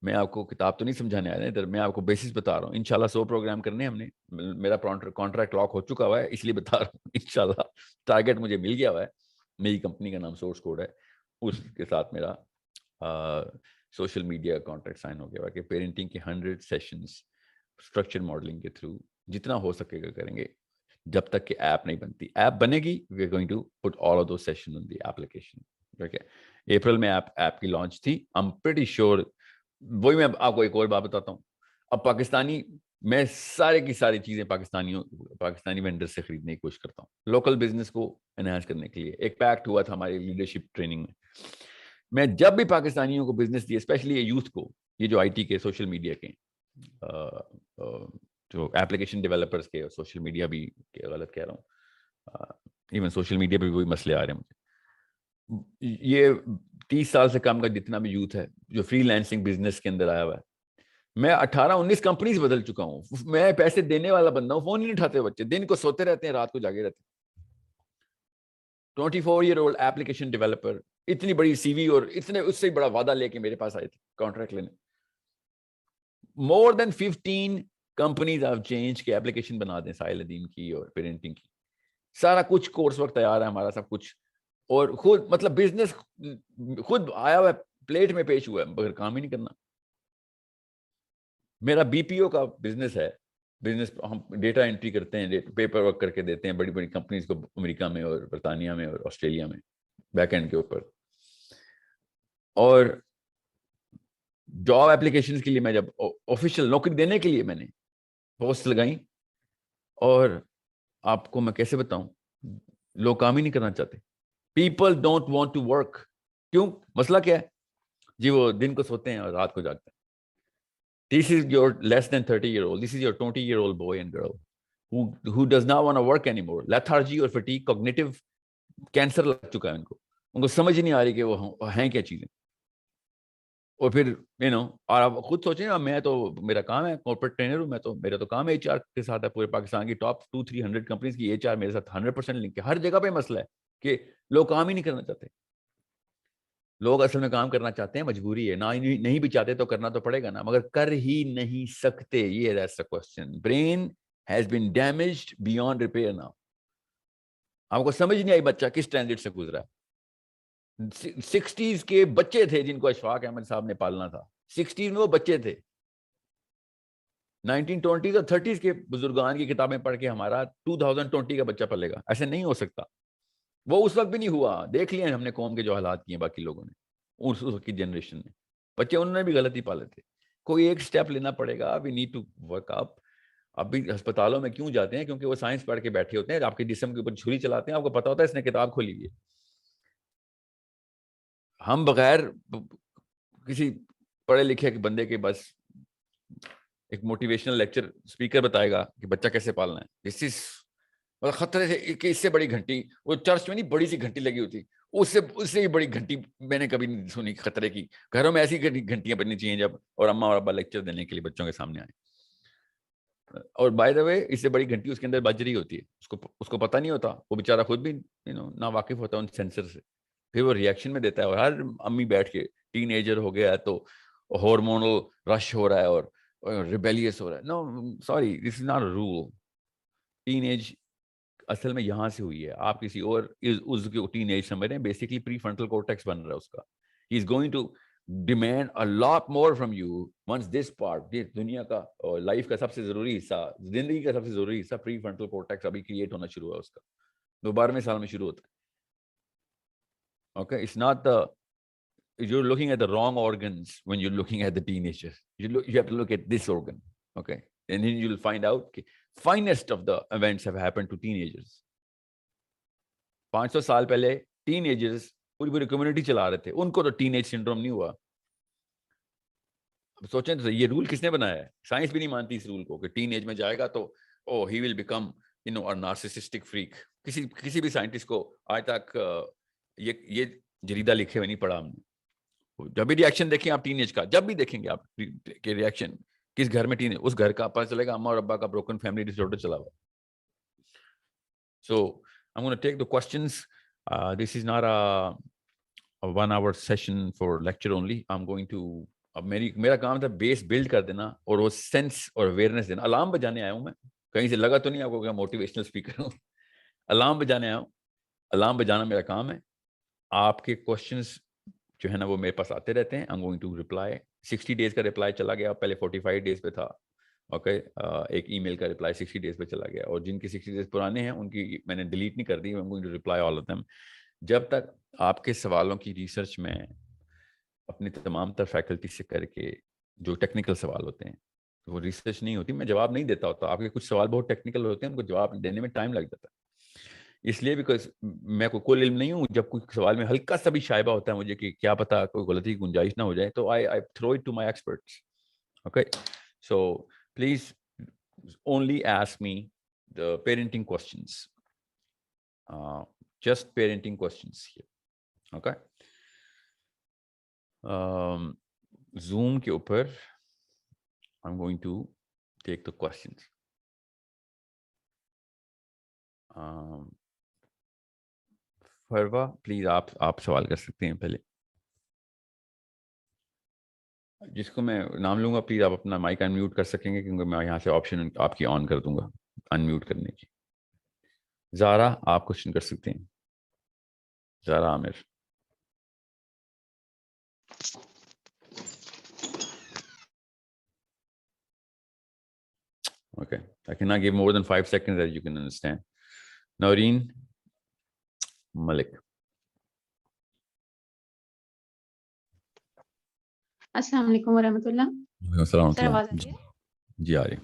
میں آپ کو کتاب تو نہیں سمجھانے آیا ادھر, میں آپ کو بیسس بتا رہا ہوں. انشاءاللہ 100 پروگرام کرنے ہم نے, میرا کانٹریکٹ لاک ہو چکا ہوا ہے اس لیے بتا رہا ہوں. انشاءاللہ ٹارگیٹ مجھے مل گیا ہوا ہے, میری کمپنی کا نام سورس کوڈ ہے, اس کے ساتھ میرا سوشل میڈیا کانٹریکٹ سائن ہو گیا ہوا کہ پیرنٹنگ کے 100 سیشنز اسٹرکچر ماڈلنگ کے تھرو جتنا ہو سکے گا کریں گے, جب تک کہ ایپ نہیں بنتی. ایپ بنے گی, we are going to put all of those session on the application. ٹھیک ہے, اپریل میں ایپ کی لانچ تھی. ایم پریٹی شیور, وہی میں آپ کو ایک اور بات بتاتا ہوں, اب پاکستانی میں سارے کی ساری چیزیں پاکستانی وینڈر سے خریدنے کی کوشش کرتا ہوں, لوکل بزنس کو انہانس کرنے کے لیے. ایک پیکٹ ہوا تھا ہماری لیڈرشپ ٹریننگ میں جب بھی پاکستانیوں کو بزنس دیے, اسپیشلی یوتھ کو, یہ جو آئی ٹی کے, سوشل میڈیا کے, جو ایپلیکیشن ڈیولپرز کے, اور سوشل میڈیا بھی غلط کہہ رہا ہوں, ایون سوشل میڈیا پہ بھی وہی مسئلے آ رہے ہیں مجھے. یہ 30 سال سے کم کا جتنا بھی یوتھ ہے جو فری لینسنگ بزنس کے اندر آیا ہوا ہے, میں 18-19 کمپنیز بدل چکا ہوں. میں پیسے دینے والا بندہ ہوں, فون نہیں اٹھاتے بچے, دن کو سوتے رہتے ہیں, رات کو جاگے رہتے ہیں. 24-year-old ایپلیکیشن ڈیولپر, اتنی بڑی سی وی, اور اتنے اس سے بڑا وعدہ لے کے میرے پاس آئے تھے کانٹریکٹ لینے. More than 15 companies have changed کہ ایپلیکیشن بنا دیں ساحل ندیم کی اور پیرنٹنگ کی. سارا کچھ کورس ورک تیار ہے ہمارا, سب کچھ, اور خود مطلب بزنس خود آیا ہوا ہے, پلیٹ میں پیش ہوا ہے, مگر کام ہی نہیں کرنا. میرا بی پی او کا بزنس ہے, بزنس ہم ڈیٹا انٹری کرتے ہیں, پیپر ورک کر کے دیتے ہیں بڑی بڑی کمپنیز کو, امریکہ میں اور برطانیہ میں اور آسٹریلیا میں, بیک اینڈ کے اوپر. اور جاب اپلیکیشن کے لیے میں جب آفیشیل نوکری دینے کے لیے میں نے پوسٹ لگائیں, اور آپ کو میں کیسے بتاؤں, لوگ کام ہی نہیں کرنا چاہتے. People don't want to work. کیوں؟ مسئلہ کیا ہے جی؟ وہ دن کو سوتے ہیں اور رات کو جاگتے ہیں. This is your less than 30-year-old. This is your 20-year-old boy and girl who does not want to work anymore. Lethargy اور fatigue, cognitive cancer لگ چکا ہے ان کو سمجھ نہیں آ رہی کہ وہ ہیں کیا چیزیں. اور پھر اور آپ خود سوچیں نا, میں تو میرا کام ہے کارپوریٹ ٹرینر ہوں, میرا تو کام ہے ایچ آر کے ساتھ ہے. پورے پاکستان کی ٹاپ 200-300 کمپنیز کی ایچ آر میرے ساتھ 100% لنک ہے. ہر جگہ پہ مسئلہ ہے کہ لوگ کام ہی نہیں کرنا چاہتے. لوگ اصل میں کام کرنا چاہتے ہیں, مجبوری ہے, نہیں بھی چاہتے تو کرنا تو پڑے گا نا, مگر کر ہی نہیں سکتے. یہ that's the question. Brain has been damaged beyond repair now. آپ کو سمجھ نہیں آئی بچہ کس ٹرانزٹ سے گزرا ہے. 60s کے بچے تھے جن کو اشفاق احمد صاحب نے پالنا تھا. 60s میں وہ بچے تھے. 1920s اور 30s کے بزرگان کی کتابیں پڑھ کے ہمارا 2020 کا بچہ پلے گا, ایسے نہیں ہو سکتا. وہ اس وقت بھی نہیں ہوا. دیکھ لیا ہم نے قوم کے جو حالات کیے باقی لوگوں نے, اس وقت کی جنریشن نے. بچے انہوں نے بھی غلطی پالے تھے. کوئی ایک سٹیپ لینا پڑے گا. وی نیڈ ٹو ورک اپ. اب بھی ہسپتالوں میں کیوں جاتے ہیں؟ کیونکہ وہ سائنس پڑھ کے بیٹھے ہوتے ہیں, آپ کے جسم کے اوپر چھری چلاتے ہیں, آپ کو پتا ہوتا ہے اس نے کتاب کھولی ہوئی ہے. ہم بغیر کسی پڑھے لکھے بندے کے بس ایک موٹیویشنل لیکچر اسپیکر بتائے گا کہ بچہ کیسے پالنا ہے. دس از خطرے سے کہ اس سے بڑی گھنٹی, وہ چرچ میں نہیں بڑی سی گھنٹی لگی ہوتی, اس سے بھی بڑی گھنٹی میں نے کبھی نہیں سنی خطرے کی. گھروں میں ایسی گھنٹیاں بننی چاہیے جب اور اماں اور ابا لیکچر دینے کے لیے بچوں کے سامنے آئے. اور بائی دا وے اس سے بڑی گھنٹی اس کے اندر بج رہی ہوتی ہے, اس کو پتہ نہیں ہوتا, وہ بیچارہ خود بھی نا واقف ہوتا ہے ان سینسر سے, پھر وہ ریئیکشن میں دیتا ہے. اور ہر امی بیٹھ کے ٹین ایجر ہو گیا ہے تو ہارمونل رش ہو رہا ہے اور ریبیلیس ہو رہا ہے. No sorry, this is not a rule. Teen age اصل میں یہاں سے ہوئی ہے, آپ کسی اور اس کو ٹین ایج سمجھ رہے ہیں, بیسکلی پری فرنٹل کورٹیکس بن رہا ہے اس کا. He is going to demand a lot more from you once this part, یہ دنیا کا اور لائف کا سب سے ضروری حصہ, زندگی کا سب سے ضروری حصہ پری فرنٹل کورٹیکس ابھی کریٹ ہونا شروع ہوا اس کا, 12ویں سال میں شروع ہوتا ہے. Okay, it's not the, you're looking at the wrong organs when you're looking at the teenagers. You have to look at this organ, okay, and then you'll find out کہ finest of the events have happened to teenagers. 500 سال پہلے ten agers پوری community چلا رہے تھے, ان کو تو teen age syndrome نہیں ہوا. سوچیں تو یہ رول کس نے بنایا ہے؟ سائنس بھی نہیں مانتی اس رول کو کہ ٹین ایج میں جائے گا تو he will become a narcissistic freak. کسی بھی سائنٹسٹ کو آج تک یہ جریدہ لکھے ہوئے نہیں پڑھا ہم نے. جب بھی ریئیکشن دیکھیں آپ ٹین ایج کا, جب بھی دیکھیں گے آپ کہ ریئیکشن کس گھر میں ٹین ایج, اس گھر کا پتہ چلے گا اما اور ابا کا بروکن فیملی ڈس آرڈر چلا ہوا. So I'm going to take the questions. This is not a 1 hour session for lecture only. I'm going to, اب میرا کام تھا بیس بلڈ کر دینا اور وہ سینس اور اویئرنیس دینا. الارم بجانے آیا ہوں میں, کہیں سے لگا تو نہیں آپ کو کہ موٹیویشنل اسپیکر ہوں. الارم بجانے آیا ہوں, الارم بجانا میرا کام ہے. آپ کے کوشچنس جو ہے نا وہ میرے پاس آتے رہتے ہیں. I'm going to reply. 60 days کا رپلائی چلا گیا, پہلے 45 days پہ تھا. اوکے, ایک ای میل کا رپلائی 60 days پہ چلا گیا, اور جن کی 60 days پرانے ہیں ان کی میں نے ڈیلیٹ نہیں کر دی. I'm going to reply all of them. جب تک آپ کے سوالوں کی ریسرچ میں اپنی تمام تر فیکلٹی سے کر کے, جو ٹیکنیکل سوال ہوتے ہیں وہ ریسرچ نہیں ہوتی, میں جواب نہیں دیتا ہوتا. آپ کے کچھ سوال بہت ٹیکنیکل ہوتے ہیں, ان کو جواب دینے میں ٹائم لگ جاتا ہے. اس لیے بیکاز میں کوئی کل علم نہیں ہوں, جب کوئی سوال میں ہلکا سا بھی شائبہ ہوتا ہے مجھے کہ کیا پتا کوئی غلطی کی گنجائش نہ ہو جائے, تو I throw it to my experts. Okay, so please only ask me the parenting questions, just parenting questions here. Okay, Zoom کے اوپر I'm going to take the questions. Farwa please آپ سوال کر سکتے ہیں. پہلے جس کو میں نام لوں گا پلیز آپ اپنا مائک ان میوٹ کر سکیں گے, کیونکہ میں یہاں سے آپشن آپ کی آن کر دوں گا ان میوٹ کرنے کی. زارا آپ کوشچن کر سکتے ہیں. زارا عامر. Okay, I cannot give more than 5 seconds as you can understand. Noreen Malik. السلام علیکم ورحمۃ اللہ. السلام سر آواز آ رہی ہے؟ جی آ رہی.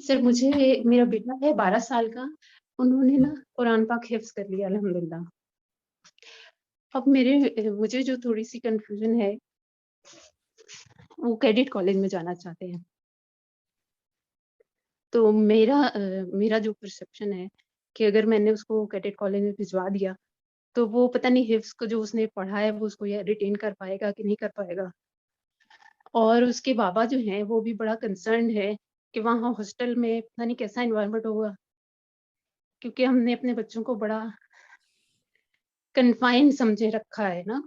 سر مجھے میرا بیٹا ہے 12 سال کا, انہوں نے نا قرآن پاک حفظ کر لیا الحمدللہ. اب مجھے جو تھوڑی سی کنفیوژن ہے, وہ کیڈٹ کالج میں جانا چاہتے ہیں. تو میرا جو پرسپشن ہے کہ اگر میں نے اس کو کیڈٹ کالج میں بھجوا دیا تو وہ پتہ نہیں حفظ کو جو اس نے پڑھا ہے وہ اس کو یہ ریٹین کر پائے گا کہ نہیں کر پائے گا. اور اس کے بابا جو ہیں وہ بھی بڑا کنسرنڈ ہے کہ وہاں ہاسٹل میں پتہ نہیں کیسا انوائرمنٹ ہوگا, کیونکہ ہم نے اپنے بچوں کو بڑا کنفائن سمجھے رکھا ہے نا,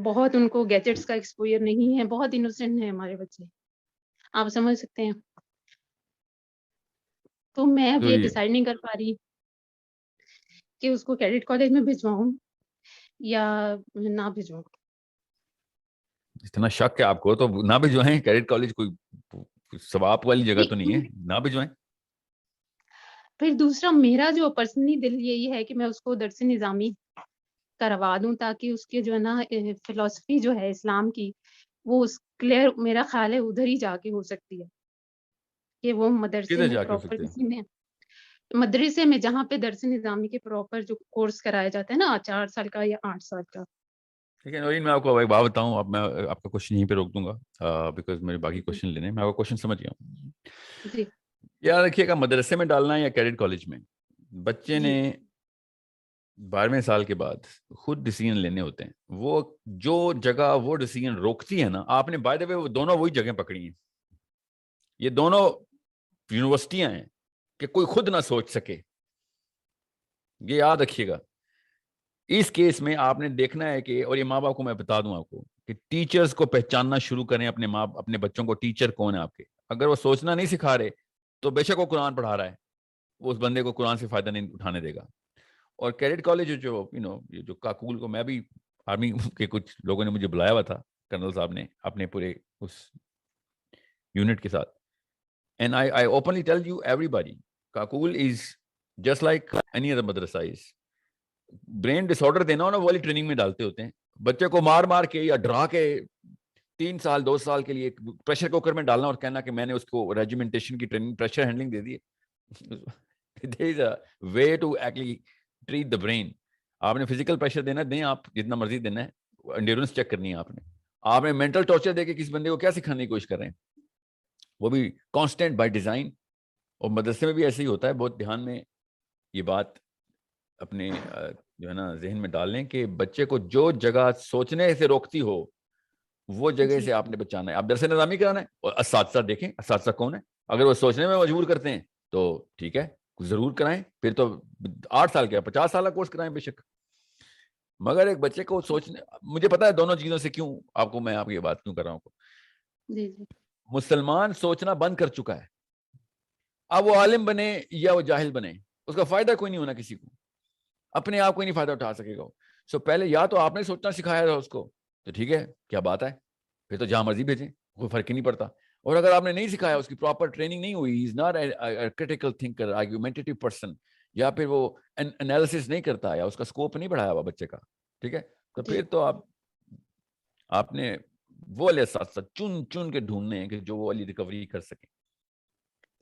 بہت ان کو گیجٹس کا ایکسپوئر نہیں ہے, بہت انوسینٹ ہیں ہمارے بچے, آپ سمجھ سکتے ہیں. تو میں اب یہ ڈیسائیڈ نہیں کر پا رہی کہ اس کو کیڈٹ کالج میں بھجواؤں یا نہ بھجواؤں. اتنا شک ہے آپ کو تو نہ بھجوائیں. کیڈٹ کالج کوئی ثواب والی جگہ تو نہیں ہے, نہ بھجوائیں. پھر دوسرا میرا جو پرسنلی دل یہی ہے کہ میں اس کو درس نظامی کروا دوں تاکہ اس کے جو ہے نا فلسفی جو ہے اسلام کی وہ کلیئر, میرا خیال ہے ادھر ہی جا کے ہو سکتی ہے کہ وہ مدرسے میں پراپر مدرسے میں جہاں پہ درس نظامی کے پراپر جو کورس کرایا جاتا ہے نا 4 سال کا یا 8 سال کا. ٹھیک ہے نورین, میں آپ کو ایک بات بتاؤں, اب میں آپ کا کوشچن یہیں پہ روک دوں گا بیکاز میرے باقی کوشچن لینے. میں آپ کا کوشچن سمجھ گیا ہوں. جی یاد رکھیے گا, مدرسے میں ڈالنا ہے یا کیڈٹ کالج میں, بچے نے 12ویں سال کے بعد خود ڈیسیژن لینے ہوتے ہیں. وہ جو جگہ وہ ڈیسیژن روکتی ہے نا, آپ نے بائی دا وے وہ دونوں وہی جگہیں پکڑی ہیں. یہ دونوں یونیورسٹیاں ہیں کہ کوئی خود نہ سوچ سکے. یہ یاد رکھیے گا. اس کیس میں آپ نے دیکھنا ہے کہ, اور یہ ماں باپ کو میں بتا دوں آپ کو, کہ ٹیچرز کو پہچاننا شروع کریں اپنے بچوں کو. ٹیچر کون ہے آپ کے؟ اگر وہ سوچنا نہیں سکھا رہے تو بے شک وہ قرآن پڑھا رہا ہے, وہ اس بندے کو قرآن سے فائدہ نہیں اٹھانے دے گا. اور کیڈٹ کالج جو کاکول کو, میں بھی آرمی کے کچھ لوگوں نے مجھے بلایا ہوا تھا, کرنل صاحب نے اپنے پورے اس یونٹ کے ساتھ, and I openly tell you everybody, Kakul is just like any other madrasa is. Brain disorder دینا ہو نا, وہ والی ٹریننگ میں ڈالتے ہوتے ہیں بچے کو, مار مار کے یا ڈرا کے 3 سال 2 سال کے لیے پریشر کوکر میں ڈالنا اور کہنا کہ میں نے اس کو ریجیمنٹیشن کی ٹریننگ, پریشر ہینڈلنگ دے دی ہے. There is a way to actually treat the brain. آپ نے فزیکل پریشر دینا, دیں آپ جتنا مرضی دینا ہے, انڈیورنس چیک کرنی ہے آپ نے مینٹل ٹارچر دے کے کس بندے کو کیا سکھانے کی کوشش کر رہے ہیں, وہ بھی کانسٹینٹ بائی ڈیزائن. اور مدرسے میں بھی ایسے ہی ہوتا ہے. بہت دھیان میں یہ بات اپنے جو ہے نا ذہن میں ڈال لیں کہ بچے کو جو جگہ سوچنے سے روکتی ہو وہ جگہ سے آپ نے بچانا ہے. آپ درس نظامی کرانا ہے, اور اساتذہ دیکھیں اساتذہ کون ہے. اگر وہ سوچنے میں مجبور کرتے ہیں تو ٹھیک ہے, ضرور کرائیں. پھر تو 8 سال کا 50 سال کا کورس کرائیں بے شک. مگر ایک بچے کو سوچنے, مجھے پتا ہے دونوں چیزوں سے کیوں آپ کو میں یہ بات کیوں کر رہا ہوں. مسلمان سوچنا بند کر چکا ہے. اب وہ عالم بنے یا وہ جاہل بنے, اس کا فائدہ کوئی نہیں ہونا کسی کو, اپنے آپ کو نہیں فائدہ اٹھا سکے گا. سو پہلے یا تو آپ نے سوچنا سکھایا تھا اس کو, تو ٹھیک ہے, کیا بات ہے, پھر تو جہاں مرضی بھیجیں, کوئی فرق ہی نہیں پڑتا. اور اگر آپ نے نہیں سکھایا, اس کی پراپر ٹریننگ نہیں ہوئی, is not a critical thinker, argumentative person, یا پھر وہ انالیسس نہیں کرتا, یا اس کا اسکوپ نہیں بڑھایا ہوا بچے کا, ٹھیک ہے, تو پھر تو آپ نے وہ والے ساتھ ساتھ چن کے ڈھونڈنے ہیں کہ جو وہ والی ریکوری کر سکیں.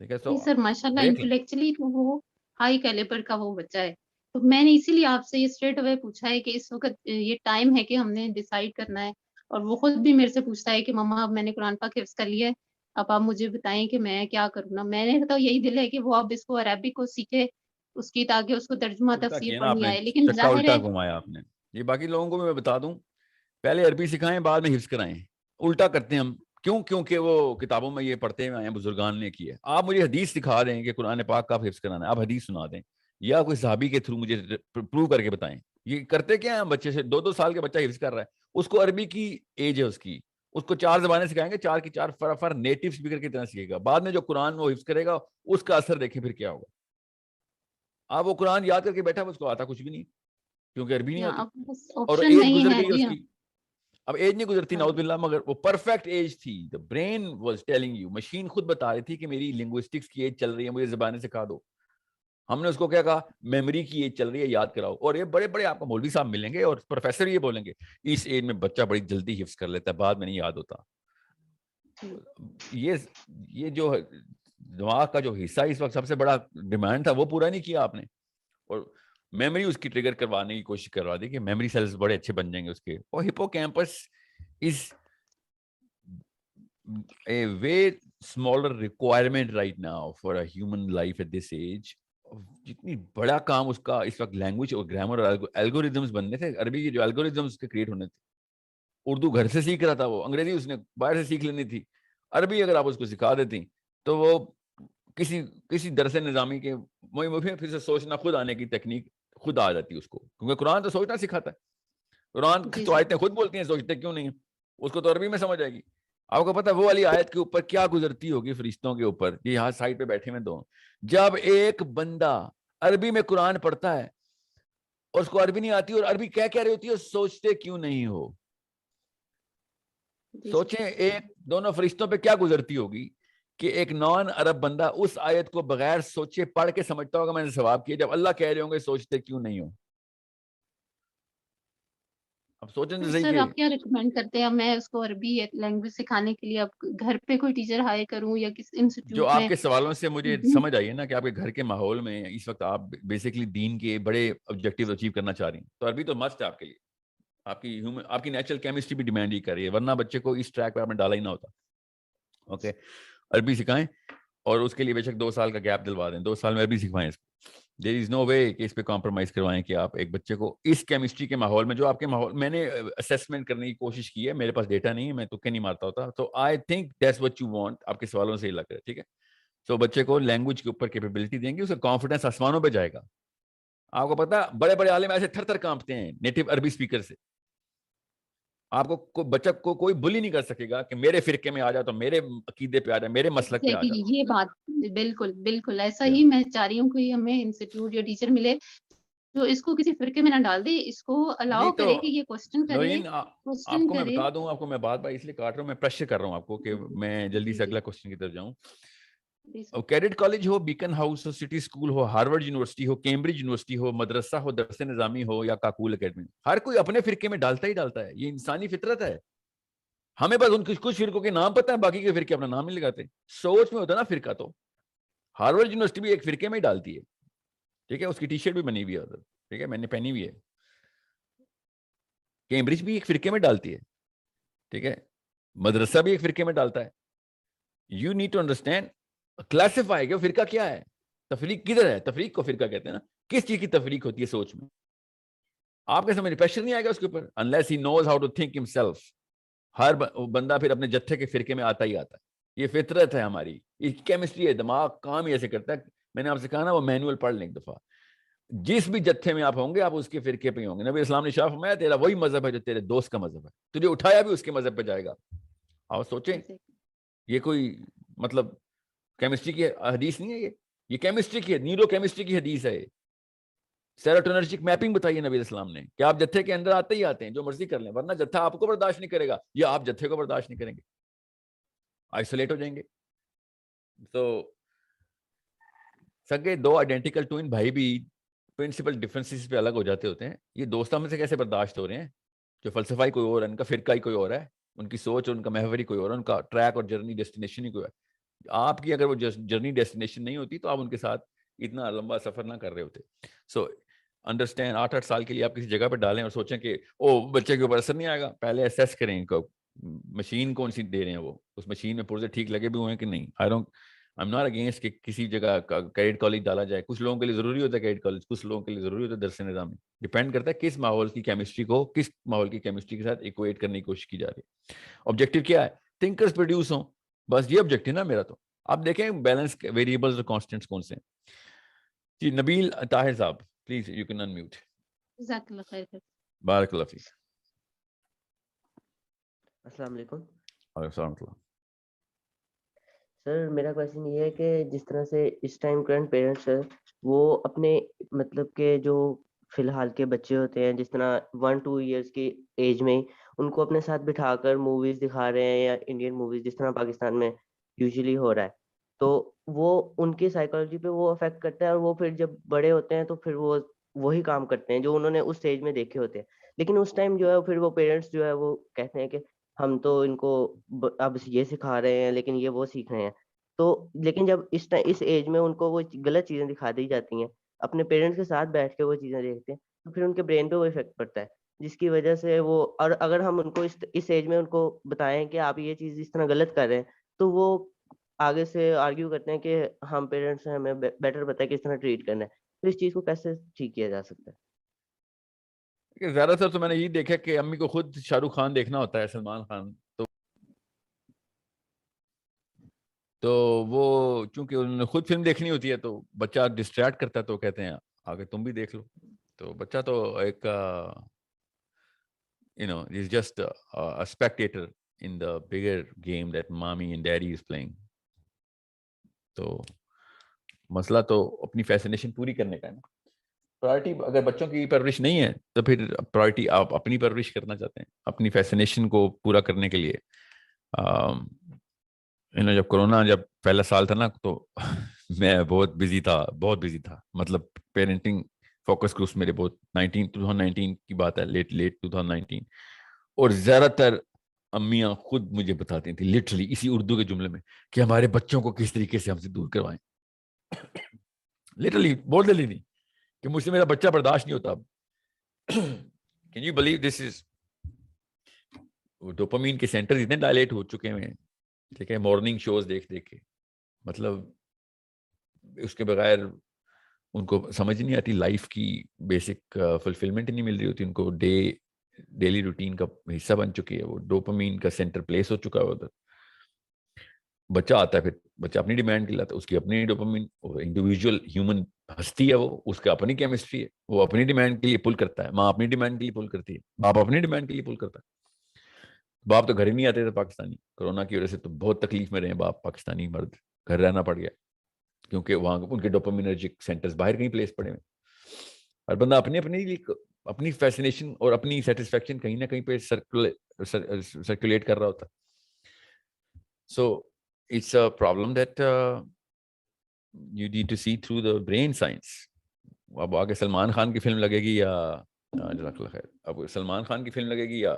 ٹھیک ہے, سو سر ماشاء اللہ انٹلیکچولی وہ ہائی کیلیبر کا وہ بچہ ہے. تو میں نے اسی لیے آپ سے یہ اسٹریٹ اوے پوچھا ہے کہ اس وقت یہ ٹائم ہے کہ ہم نے ڈیسائیڈ کرنا ہے. اور وہ خود بھی میرے سے پوچھتا ہے کہ مما اب میں نے قرآن پاک حفظ کر لیا ہے, اب آپ مجھے بتائیں کہ میں کیا کروں نا. میں نے تو یہی دل ہے کہ وہ اب اس کو عربک کو سیکھے اس کی, تاکہ اس کو ترجمہ تفسیر پڑھنی آئے. لیکن چکا ظاہر الٹا ہے گھمایا آپ نے. یہ باقی لوگوں کو بھی میں بتا دوں, پہلے عربی سکھائیں بعد میں حفظ کرائیں. الٹا کرتے ہیں ہم. کیوں؟ کیونکہ وہ کتابوں میں یہ پڑھتے ہوئے آئے ہیں, بزرگان نے کی ہے. آپ مجھے حدیث سکھا دیں کہ قرآن پاک کا حفظ کرانا ہے, آپ حدیث سنا دیں, یا کوئی صحابی کے تھرو مجھے پروو کر کے بتائیں. یہ کرتے کیا ہیں بچے سے, 2 سال کے بچہ حفظ کر رہا ہے, اس کو عربی کی ایج ہے اس کو 4 زبانیں سکھائیں گے, 4 کی 4 فر نیٹو اسپیکر کی طرح سیکھے گا. بعد میں جو قرآن وہ حفظ کرے گا, اس کا اثر دیکھیں پھر کیا ہوگا. آپ وہ قرآن یاد کر کے بیٹھا, اس کو آتا کچھ بھی نہیں, کیونکہ عربی نہیں آتی, اور ایج گزر گئی اس کی. اب ایج نہیں گزرتی نعوذ باللہ, مگر وہ پرفیکٹ ایج تھی. the brain was telling you, machine خود بتا رہی تھی کہ میری لنگوسٹکس کی ایج چل رہی ہے, مجھے زبانیں سکھا دو. ہم نے اس کو کیا کہا, میموری کی ایج چل رہی ہے, یاد کراؤ. اور یہ بڑے بڑے آپ کو مولوی صاحب ملیں گے اور پروفیسر یہ بولیں گے اس ایج میں بچہ بڑی جلدی حفظ کر لیتا ہے, بعد میں نہیں یاد ہوتا. یہ جو دماغ کا جو حصہ اس وقت سب سے بڑا ڈیمانڈ تھا, وہ پورا نہیں کیا آپ نے. اور میموری اس کی ٹریگر کروانے کی کوشش کروا دی کہ میموری سیلز بڑے اچھے بن جائیں گے اس کے. اور hippocampus is a way smaller requirement right now for a human life at this age. جتنی بڑا کام اس کا اس وقت لینگویج اور گرامر اور الگوریزمس بننے تھے. عربی کے جو الگوریزمس کے کریٹ ہونے تھے, اردو گھر سے سیکھ رہا تھا وہ, انگریزی اس نے باہر سے سیکھ لینی تھی. عربی اگر آپ اس کو سکھا دیتی تو وہ کسی درس نظامی کے پھر سے سوچنا خود آنے کی تکنیک خود آ جاتی اس کو, کیونکہ قرآن تو سوچنا سکھاتا ہے. قرآن تو آیتیں خود بولتی ہیں, سوچتے کیوں نہیں ہیں, اس کو تو عربی میں سمجھ آئے گی. آپ کو پتا وہ والی آیت کے اوپر کیا گزرتی ہوگی فرشتوں کے اوپر, یہ یہاں سائڈ پہ بیٹھے ہوئے دو, جب ایک بندہ عربی میں قرآن پڑھتا ہے اور اس کو عربی نہیں آتی اور عربی کیا کہہ رہی ہوتی ہے, سوچتے کیوں نہیں ہو. سوچیں ایک دونوں فرشتوں پہ کیا گزرتی ہوگی کہ ایک نان عرب بندہ اس آیت کو بغیر سوچے پڑھ کے سمجھتا ہوگا میں نے ثواب کیا, جب اللہ کہہ رہے ہوں گے سوچتے کیوں نہیں ہو. اب سوچیں تو صحیح. سر آپ کیا ریکمینڈ کرتے ہیں, میں اس کو عربی لینگویج سکھانے کے لیے اب گھر پہ کوئی ٹیچر ہائر کروں یا کس انسٹیٹیوٹ جو میں؟ آپ کے سوالوں سے مجھے سمجھ آئی ہے نا کہ آپ کے گھر کے ماحول میں اس وقت آپ بیسکلی دین کے بڑے آبجیکٹیو اچیو کرنا چاہ رہی ہیں, تو عربی تو مسٹ ہے آپ کے لیے. آپ کی نیچرل کیمسٹری بھی ڈیمانڈ ہی کر رہی ہے, ورنہ بچے کو اس ٹریک پہ آپ نے ڈالا ہی نہ ہوتا. اوکے, عربی سکھائیں. اور اس کے لیے بے شک 2 سال کا گیپ دلوا دیں, 2 سال میں بھی سکھوائیں اس کو. دیر از نو وے کہ اس پہ کمپرومائز کروائیں کہ آپ ایک بچے کو اس کیمسٹری کے ماحول میں, جو آپ کے ماحول, میں نے اسیسمنٹ کرنے کی کوشش کی ہے, میرے پاس ڈیٹا نہیں ہے, میں تکے نہیں مارتا ہوتا, تو I think that's what you want, آپ کے سوالوں سے ہی لگ رہا ہے, ٹھیک ہے. سو بچے کو لینگویج کے اوپر کیپیبلٹی دیں گے, اس کا کانفیڈنس آسمانوں پہ جائے گا. آپ کو پتا بڑے بڑے عالم ایسے تھر تھر کانپتے ہیں نیٹو عربی اسپیکر سے. آپ کو بچہ کو کوئی بلی نہیں کر سکے گا کہ میرے فرقے میں آ جاؤ, تو میرے عقیدے پہ آ جاؤ, میرے مسلک پہ آ جاؤ. یہ بات بالکل بالکل ایسا ہی میں چاہ رہی ہوں کہ ہمیں انسٹیٹیوٹ یا ٹیچر ملے جو اس کو کسی فرقے میں نہ ڈال دے, اس کو الاؤ نہیں تو کرے کہ یہ کوسچن کرے, نورین, آپ کو میں بتا دوں, آپ کو میں بات اس لیے کاٹ رہا ہوں, میں پریشر کر رہا ہوں آپ کو کہ میں جلدی سے اگلا کوسچن کی طرف جاؤں. کیڈٹ کالج ہو, بیکن ہاؤس ہو, سٹی اسکول ہو, ہارورڈ یونیورسٹی ہو, کیمبرج یونیورسٹی ہو, مدرسہ ہو, درس نظامی ہو یا کاکول اکیڈمی, ہر کوئی اپنے فرقے میں ڈالتا ہی ڈالتا ہے. یہ انسانی فطرت ہے. ہمیں بس ان کچھ فرقوں کے نام پتہ ہے, باقی کے فرقے اپنا نام نہیں لگاتے. سوچ میں ہوتا ہے نا فرقہ, تو ہارورڈ یونیورسٹی بھی ایک فرقے میں ہی ڈالتی ہے, ٹھیک ہے, اس کی ٹی شرٹ بھی بنی ہوئی ہے ادھر, ٹھیک ہے, میں نے پہنی ہوئی ہے. کیمبرج بھی ایک فرقے میں ڈالتی ہے, ٹھیک ہے, مدرسہ بھی ایک فرقے میں ڈالتا ہے. You need to understand, classify کہ فرقہ کیا ہے, تفریق کدھر ہے. تفریق کو فرقہ کہتے ہیں نا, کس چیز کی تفریق ہوتی ہے سوچ میں. آپ کے سمجھ پریشر نہیں آئے گا اس کے اوپر, unless he knows how to think himself. ہر بندہ پھر اپنے جتھے کے فرقے میں آتا ہی آتا ہے. یہ فطرت ہے ہماری, یہ کیمسٹری ہے, دماغ کام ہی ایسے کرتا ہے. میں نے آپ سے کہا نا وہ مینول پڑھ لیں ایک دفعہ, جس بھی جتھے میں آپ ہوں گے آپ اس کے فرقے پہ ہوں گے. نبی اسلام نے شاف فرمایا تیرا وہی مذہب ہے جو تیرے دوست کا مذہب ہے, تجھے اٹھایا بھی اس کے مذہب پہ جائے گا. آپ سوچیں, یہ کوئی مطلب کیمسٹری کی حدیث نہیں ہے, یہ کیمسٹری کی, نیورو کیمسٹری کی حدیث ہے. سیروٹونرجک میپنگ بتائیے نبی اسلام نے کہ آپ جتھے کے اندر آتے ہی آتے ہیں, جو مرضی کر لیں, ورنہ جتھا آپ کو برداشت نہیں کرے گا یا آپ جتھے کو برداشت نہیں کریں گے, آئسولیٹ ہو جائیں گے. تو سگے دو آئیڈینٹیکل ٹوئن بھائی بھی پرنسپل ڈفرینسز پہ الگ ہو جاتے ہوتے ہیں. یہ دوستوں میں سے کیسے برداشت ہو رہے ہیں جو فلسفہ ہی کوئی اور ہے, ان کا فرقہ ہی کوئی اور ہے, ان کی سوچ اور ان کا محور ہی کوئی اور ہے, ان کا ٹریک اور جرنی ڈیسٹینیشن ہی کوئی ہے. آپ کی اگر وہ جرنی ڈیسٹینیشن نہیں ہوتی تو آپ ان کے ساتھ اتنا لمبا سفر نہ کر رہے ہوتے. سو انڈرسٹینڈ, 8 سال کے لیے آپ کسی جگہ پہ ڈالیں اور سوچیں کہ او بچے کے اوپر اثر نہیں آئے گا. پہلے ایسیس کریں ان کو, مشین کون سی دے رہے ہیں, وہ اس مشین میں پرزے ٹھیک لگے بھی ہوئے ہیں کہ نہیں. I'm not against کہ کسی جگہ کیڈٹ کالج ڈالا جائے. کچھ لوگوں کے لیے ضروری ہوتا ہے کیڈٹ کالج, کچھ لوگوں کے لیے ضروری ہوتا ہے درس نظامی. ڈیپینڈ کرتا ہے کس ماحول کی کیمسٹری کو کس ماحول کی کیمسٹری کے ساتھ ایکویٹ کرنے کی کوشش کی جا رہی ہے. آبجیکٹو کیا ہے, تھنکرز پروڈیوس ہوں, بس یہ آبجیکٹو نا میرا. تو آپ دیکھیں بیلنس ویریبلز اور کانسٹنٹس کون سے ہیں. جی نبیل طاہر صاحب پلیز یو کین انمیوٹ. جزاک اللہ خیر. بارک اللہ فیک. السلام علیکم. وعلیکم السلام ورحمۃ اللہ. سر میرا کویشچن یہ ہے کہ جس طرح سے اس ٹائم کرنٹ پیرنٹس ہے وہ اپنے مطلب کہ جو فی الحال کے بچے ہوتے ہیں جس طرح 1-2 ایئرس کی ایج میں ان کو اپنے ساتھ بٹھا کر موویز دکھا رہے ہیں یا انڈین موویز جس طرح پاکستان میں یوزلی ہو رہا ہے, تو وہ ان کی سائیکالوجی پہ وہ افیکٹ کرتا ہے اور وہ پھر جب بڑے ہوتے ہیں تو پھر وہ وہی کام کرتے ہیں جو انہوں نے اس اسٹیج میں دیکھے ہوتے ہیں. لیکن اس ٹائم جو ہے پھر وہ پیرنٹس جو ہے وہ کہتے ہیں کہ ہم تو ان کو اب یہ سکھا رہے ہیں لیکن یہ وہ سیکھ رہے ہیں. تو لیکن جب اس ایج میں ان کو وہ غلط چیزیں دکھا دی جاتی ہیں, اپنے پیرنٹس کے ساتھ بیٹھ کے وہ چیزیں دیکھتے ہیں, تو پھر ان کے برین پہ وہ افیکٹ پڑتا ہے, جس کی وجہ سے وہ, اور اگر ہم ان کو اس ایج میں ان کو بتائیں کہ آپ یہ چیز اس طرح غلط کر رہے ہیں تو وہ آگے سے آرگیو کرتے ہیں کہ ہم پیرنٹس ہیں, ہمیں بیٹر پتہ ہے کہ اس طرح ٹریٹ کرنا ہے. تو اس چیز کو کیسے ٹھیک کیا جا سکتا ہے؟ زیادہ تر تو میں نے یہ دیکھا کہ امی کو خود شاہ رخ خان دیکھنا ہوتا ہے, سلمان خان, تو وہ چونکہ انہوں نے خود فلم دیکھنی ہوتی ہے تو بچہ ڈسٹریکٹ کرتا ہے, تو کہتے ہیں آگے تم بھی دیکھ لو. تو بچہ تو ایک is just a spectator in the bigger game that mommy and daddy is playing. تو مسئلہ تو اپنی فیسنیشن پوری کرنے کا ہے نا. پرائرٹی اگر بچوں کی پرورش نہیں ہے تو پھر پرائرٹی آپ اپنی پرورش کرنا چاہتے ہیں, اپنی فیسنیشن کو پورا کرنے کے لیے. جب کورونا جب پہلا سال تھا نا تو میں بہت بزی تھا, مطلب پیرنٹنگ فوکس گروپس میرے بہت 2019 کی بات ہے, لیٹ 2019, اور زیادہ تر امیاں خود مجھے بتاتی تھیں لٹرلی اسی اردو کے جملے میں کہ ہمارے بچوں کو کس طریقے سے ہم سے دور کروائیں. لٹرلی بول دلی نہیں کہ مجھ سے میرا بچہ برداشت نہیں ہوتا. اب can you believe this is, dopamine کے سینٹر اتنے ڈائلیٹ ہو چکے ہیں, ٹھیک ہے, مارننگ شوز دیکھ کے, مطلب اس کے بغیر ان کو سمجھ نہیں آتی لائف کی بیسک فلفلمنٹ نہیں مل رہی ہوتی ان کو. ڈیلی روٹین کا حصہ بن چکی ہے وہ, ڈوپامین کا سینٹر پلیس ہو چکا ہے ادھر. بچہ آتا ہے, پھر بچہ اپنی ڈیمانڈ کے لاتا ہے, اس کی اپنی ڈوپامین, انڈیویجول ہیومن ہستی ہے وہ, اس کا اپنی کیمسٹری ہے, وہ اپنی ڈیمانڈ کے لیے پل کرتا ہے, ماں اپنی ڈیمانڈ کے لیے پل کرتی ہے, باپ اپنی ڈیمانڈ کے لیے پل کرتا ہے. باپ تو گھر ہی نہیں آتے تھے پاکستانی, کورونا کی وجہ سے تو بہت تکلیف میں رہے باپ پاکستانی مرد, گھر رہنا پڑ گیا کیونکہ وہاں ان کے ڈوپامینرجک سینٹرز باہر کہیں پلیس پڑے ہوئے. اور بندہ اپنی فیسنیشن اور اپنی سیٹسفیکشن کہیں نہ کہیں پہ سرکولیٹ کر رہا ہوتا. So it's a problem that you need to see through the brain science. اب آگے سلمان خان کی فلم لگے گی یا جزاک اللہ خیر, اب سلمان خان کی فلم لگے گی یا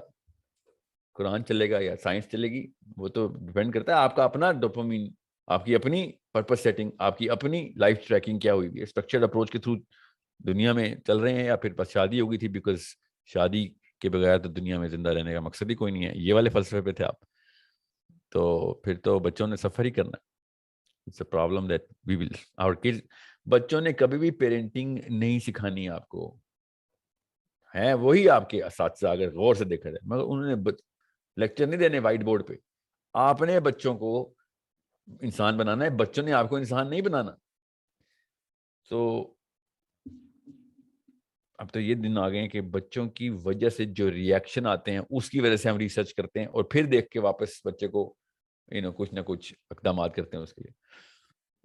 قرآن چلے گا یا سائنس چلے گی, وہ تو ڈیپینڈ کرتا ہے آپ کا اپنا ڈوپامین, آپ کی اپنی پرپس سیٹنگ, آپ کی اپنی لائف ٹریکنگ کیا ہوئی ہے. اسٹرکچرڈ اپروچ کے تھرو دنیا میں چل رہے ہیں یا پھر بس شادی ہو گئی تھی بیکاز شادی کے بغیر تو دنیا میں زندہ رہنے کا مقصد ہی کوئی نہیں ہے, یہ والے فلسفے پہ تھے آپ, تو پھر تو بچوں نے سفر ہی کرنا ہے. It's a problem that we will our kids. بچوں نے کبھی بھی پیرنٹنگ نہیں سکھانی آپ کو, ہیں وہی آپ کے اساتذہ اگر غور سے دیکھا جائے, مگر انہوں نے لیکچر نہیں دینے وائٹ بورڈ پہ. آپ نے بچوں کو انسان بنانا ہے, بچوں نے آپ کو انسان نہیں بنانا. تو اب تو یہ دن آ گئے ہیں کہ بچوں کی وجہ سے جو ریئیکشن آتے ہیں اس کی وجہ سے ہم ریسرچ کرتے ہیں اور پھر دیکھ کے واپس بچے کو کچھ نہ کچھ اقدامات کرتے ہیں اس کے لیے.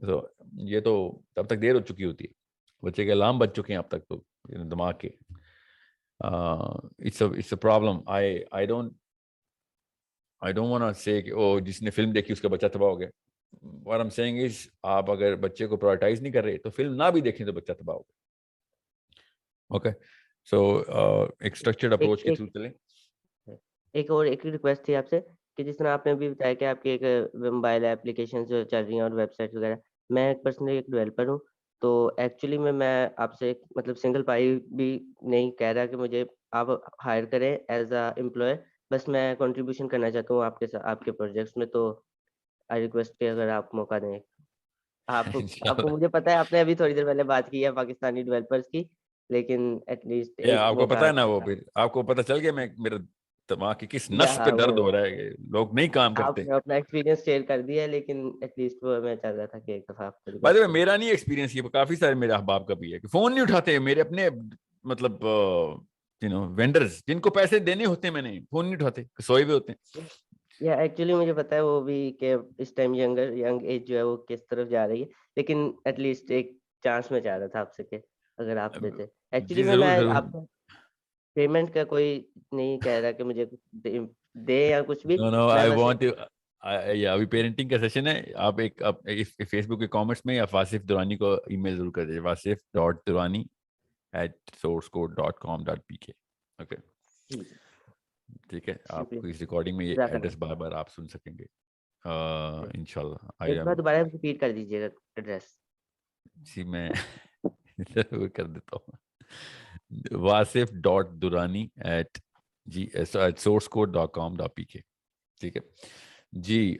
تو یہ تو تب تک دیر ہو چکی ہوتی ہے, بچے کے الارم بج چکے ہیں اب تک تو دماغ کے. it's a problem. I don't want to say کہ جس نے فلم دیکھی اس کا بچہ تباہ ہو گیا. What I'm saying is آپ اگر بچے کو پرائورٹائز نہیں کر رہے تو فلم نہ بھی دیکھیں تو بچہ تباہ ہو گیا. اوکے, سو ایک اسٹرکچرڈ اپروچ کے تھرو چلیں. ایک ریکویسٹ تھی آپ سے کہ جس طرح آپ نے ابھی بتایا کہ آپ کی ایک موبائل اپلیکیشن جو چل رہی ہیں اور ویب سائٹ وغیرہ, میں ایک پرسنلی ایک ڈیولپر ہوں. تو ایکچولی میں آپ سے مطلب سنگل پائی بھی نہیں کہہ رہا کہ مجھے آپ ہائر کریں ایز اے امپلائر, بس میں کنٹریبیوشن کرنا چاہتا ہوں آپ کے پروجیکٹس میں. تو آئی ریکویسٹ کہ اگر آپ موقع دیں. آپ کو مجھے پتا ہے آپ نے ابھی تھوڑی دیر پہلے بات کی ہے پاکستانی ڈیولپرس کی, لیکن ایٹ لیسٹ آپ کو پتا ہے نا, وہ پھر آپ کو پتا چل گیا میرا دماغ کی کس نس پہ درد ہو رہا ہے, لوگ نہیں کام کرتے. آپ نے اپنا ایکسپیرینس شیئر کر دیا ہے, لیکن ایٹ لیسٹ وہ میں چاہ رہا تھا کہ ایک دفعہ آپ کو بائی دا وے میرا نہیں ایکسپیرینس, یہ کافی سارے میرے احباب کا بھی ہے کہ فون نہیں اٹھاتے میرے اپنے مطلب وینڈرز جن کو پیسے دینے ہوتے ہیں, میں نے فون نہیں اٹھاتے, سوئے ہوئے ہوتے ہیں. یا ایکچولی مجھے پتا ہے وہ بھی کہ اس ٹائم ینگ ایج جو ہے وہ کس طرف جا رہی ہے, لیکن ایٹ لیسٹ ایک چانس میں چاہ رہا تھا آپ سے کہ اگر آپ دیتے. ایکچولی میں آپ کو پیمنٹ کا کوئی نہیں کہہ رہا کہ مجھے دے یا کچھ بھی. ابھی پیرنٹنگ کا سیشن ہے, آپ ایک فیس بک کے کامنٹس میں یا واصف درانی کو ای میل ضرور کر دیجیے, wasif.durani@sourcecode.com.pk. اوکے ٹھیک ہے, آپ کو اس ریکارڈنگ میں یہ ایڈریس بار بار آپ سن سکیں گے انشاءاللہ. ایک بار دوبارہ ریپیٹ کر دیجیے گا ایڈریس. جی میں ضرور کر دیتا ہوں, wasif.durani@sourcecode.com.pk. ٹھیک ہے جی.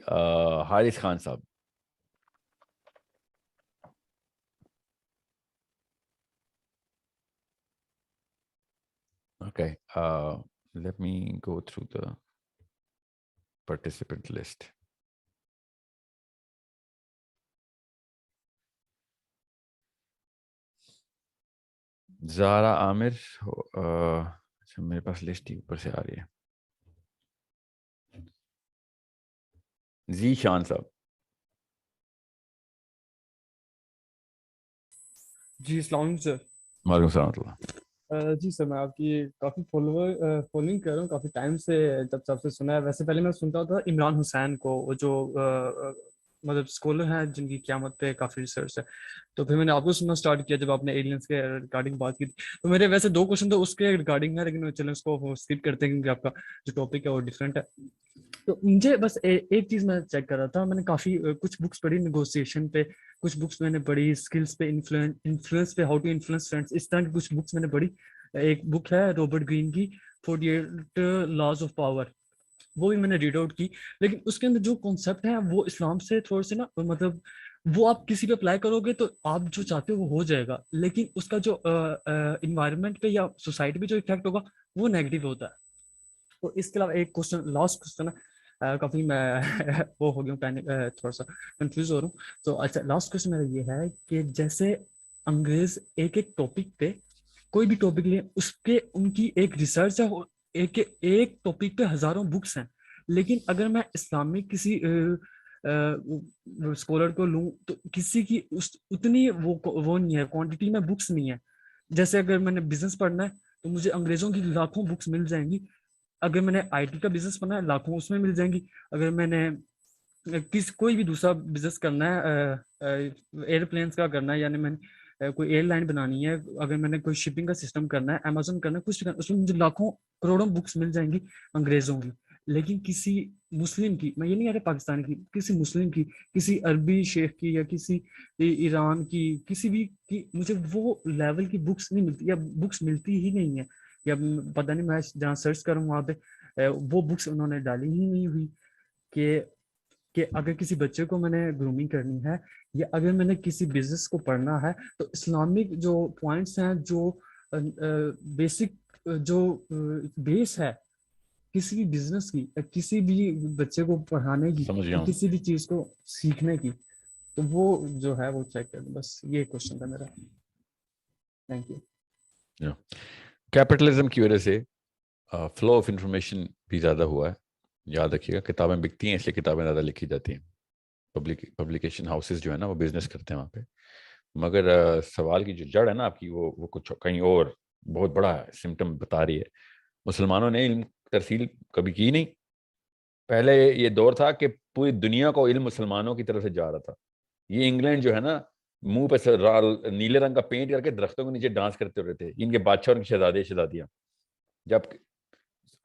حارث خان صاحب, okay, let me go through the participant list. زارا عامر, اچھا میرے پاس لسٹ ہی اوپر سے آ رہی ہے. زی شان صاحب. جی السلام علیکم سر. وعلیکم السلام ورحمۃ اللہ. جی سر میں آپ کی کافی فالوئنگ کر رہا ہوں کافی ٹائم سے, جب سے آپ سے سنا ہے. ویسے پہلے میں سنتا تھا عمران حسین کو, جو مطلب اسکالر ہیں جن کی قیامت پہ کافی ریسرچ ہے. تو پھر میں نے آپ کو سننا اسٹارٹ کیا جب آپ نے ایلینس کے ریگارڈنگ بات کی تھی. تو میرے ویسے 2 کوشچن تو اس کے ریگارڈنگ ہے, لیکن چلیں اس کو اسکپ کرتے ہیں کیونکہ آپ کا جو ٹاپک ہے وہ ڈفرینٹ ہے. تو مجھے بس ایک چیز میں چیک کر رہا تھا, میں نے کافی کچھ بکس پڑھی نیگوسیشن پہ, کچھ بکس میں نے پڑھی اسکلس پہ, انفلوئنس پہ, ہاؤ ٹو انفلوئنس فرینڈس, اس طرح کی کچھ بکس میں نے پڑھی. ایک بک ہے رابرٹ گرین کی 48 لاز آف پاور, وہ بھی میں نے ریڈ آؤٹ کی. لیکن اس کے اندر جو کانسیپٹ ہے وہ اسلام سے تھوڑے سے نا مطلب وہ آپ کسی پہ اپلائی کرو گے تو آپ جو چاہتے ہو وہ ہو جائے گا, لیکن اس کا جو انوائرمنٹ پہ یا سوسائٹی پہ جو افیکٹ ہوگا وہ نیگیٹو ہوتا ہے. تو اس کے علاوہ ایک کوشچن, لاسٹ کوشچن ہے, کافی میں وہ ہو گیا ہوں, تھوڑا سا کنفیوز ہو رہا ہوں. تو اچھا, لاسٹ کوشچن میرا یہ ہے کہ جیسے انگریز ایک ٹاپک پہ, کوئی بھی ٹاپک لیں, اس کے ان کی ایک ریسرچ ہے, ایک ٹاپک پہ ہزاروں بکس ہیں, لیکن اگر میں اسلامک کسی اسکالر کو لوں تو کسی کی اتنی وہ نہیں ہے, کوانٹٹی میں بکس نہیں ہے. جیسے اگر میں نے بزنس پڑھنا ہے تو مجھے انگریزوں کی لاکھوں بکس مل جائیں گی, اگر میں نے آئی ٹی کا بزنس پڑھنا ہے لاکھوں اس میں مل جائیں گی, اگر میں نے کوئی بھی دوسرا بزنس کرنا ہے, ایئرپلینس کا کرنا ہے, یعنی میں نے کوئی ایئر لائن بنانی ہے, اگر میں نے کوئی شپنگ کا سسٹم کرنا ہے, امیزون کرنا ہے, کچھ بھی کرنا ہے, اس میں مجھے لاکھوں کروڑوں بکس مل جائیں گی انگریزوں کی. لیکن کسی مسلم کی, میں یہ نہیں کہہ رہا پاکستان کی, کسی مسلم کی, کسی عربی شیخ کی یا کسی ایران کی, کسی بھی کی مجھے وہ لیول کی بکس نہیں ملتی, یا بکس ملتی ہی نہیں ہے, یا پتہ نہیں, میں جہاں سرچ کروں وہاں پہ وہ بکس انہوں نے ڈالی ہی نہیں ہوئی کہ اگر کسی بچے کو میں نے گرومنگ کرنی ہے, یا اگر میں نے کسی بزنس کو پڑھنا ہے, تو اسلامک جو پوائنٹس ہیں, جو بیسک جو بیس ہے کسی بھی بزنس کی, کسی بھی بچے کو پڑھانے کی, سمجھ گیا ہوں. کسی بھی چیز کو سیکھنے کی, تو وہ جو ہے وہ چیک کریں. بس یہ کوشچن تھا میرا. Thank you. کیپٹلزم کی وجہ سے فلو آف انفارمیشن بھی زیادہ ہوا ہے. یاد رکھیے گا, کتابیں بکتی ہیں اس لیے کتابیں زیادہ لکھی جاتی ہیں, پبلیکیشن ہاؤسز جو ہے نا وہ بزنس کرتے ہیں وہاں پہ, مگر سوال کی جو جڑ ہے نا آپ کی وہ کچھ کہیں اور بہت بڑا سمٹم بتا رہی ہے. مسلمانوں نے علم ترسیل کبھی کی نہیں. پہلے یہ دور تھا کہ پوری دنیا کو علم مسلمانوں کی طرف سے جا رہا تھا. یہ انگلینڈ جو ہے نا, منہ پہ نیلے رنگ کا پینٹ کر کے درختوں کے نیچے ڈانس کرتے رہتے ان کے بادشاہ اور شہزادے شہزادیاں, جب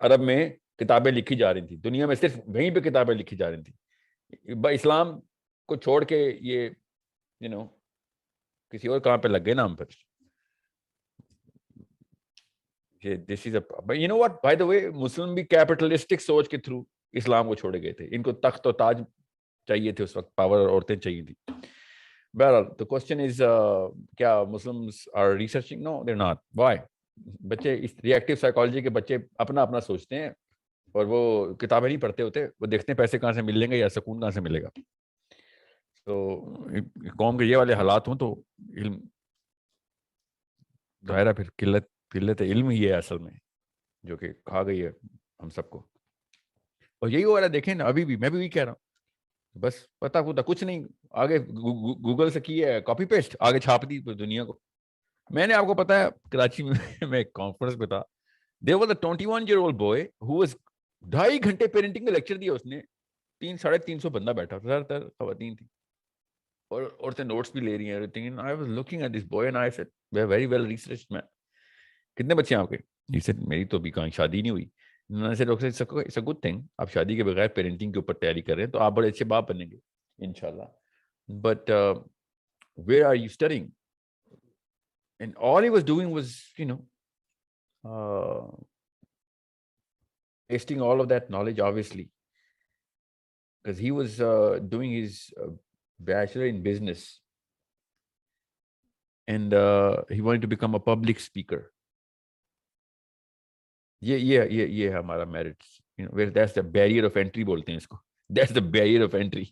عرب میں کتابیں لکھی جا رہی تھیں, دنیا میں صرف وہیں پہ کتابیں لکھی جا رہی تھیں. اسلام کو چھوڑ کے یہ کسی اور کام پہ لگ گئے نا ہم پر. This is but you know what, by the way, مسلم بھی کیپٹلسٹک سوچ کے تھرو اسلام کو چھوڑے گئے تھے. ان کو تخت و تاج چاہیے تھے اس وقت, پاور اور عورتیں چاہیے تھی. بہرحال the question is کیا Muslims are researching? No, they're not. Why? بچے اس ریئیکٹیو سائیکالوجی کے بچے اپنا اپنا سوچتے ہیں, اور وہ کتابیں نہیں پڑھتے ہوتے, وہ دیکھتے ہیں پیسے کہاں سے مل لیں گے یا سکون کہاں سے ملے گا. تو قوم کے یہ والے حالات ہوں تو علم ظاہرہ پھر قلت علم ہی ہے اصل میں جو کہ کھا گئی ہے ہم سب کو. اور یہی ہو رہا ہے, دیکھیں نا, ابھی بھی میں بھی وہی کہہ رہا ہوں, بس پتا پتا کچھ نہیں, آگے گوگل سے کی ہے کاپی پیسٹ, آگے چھاپ دی دنیا کو. میں نے آپ کو پتا ہے کراچی میں ایک کانفرنس پہ تھا, there was a 21-year-old boy who was 2.5 گھنٹے پیرنٹنگ کا لیکچر دیا اس نے. 300-350 بندہ بیٹھا, زیادہ تر خواتین تھی, اور عورتیں نوٹس بھی لے رہی ہیں. everything. I was looking at this boy and I said, very well researched man. کتنے بچے ہیں آپ کے؟ He said, میری تو ابھی کہیں شادی نہیں ہوئی. میں نے said, okay, it's a good thing. آپ شادی کے بغیر پیرنٹنگ کے اوپر تیاری کر رہے ہیں تو آپ بڑے اچھے باپ بنیں گے انشاءاللہ. But where are you studying? And all he was doing was, wasting all of that knowledge, obviously, because he was doing his bachelor in business, and he wanted to become a public speaker. یہ ہمارا merits, that's the barrier of entry بولتے ہیں اس کو. That's the barrier of entry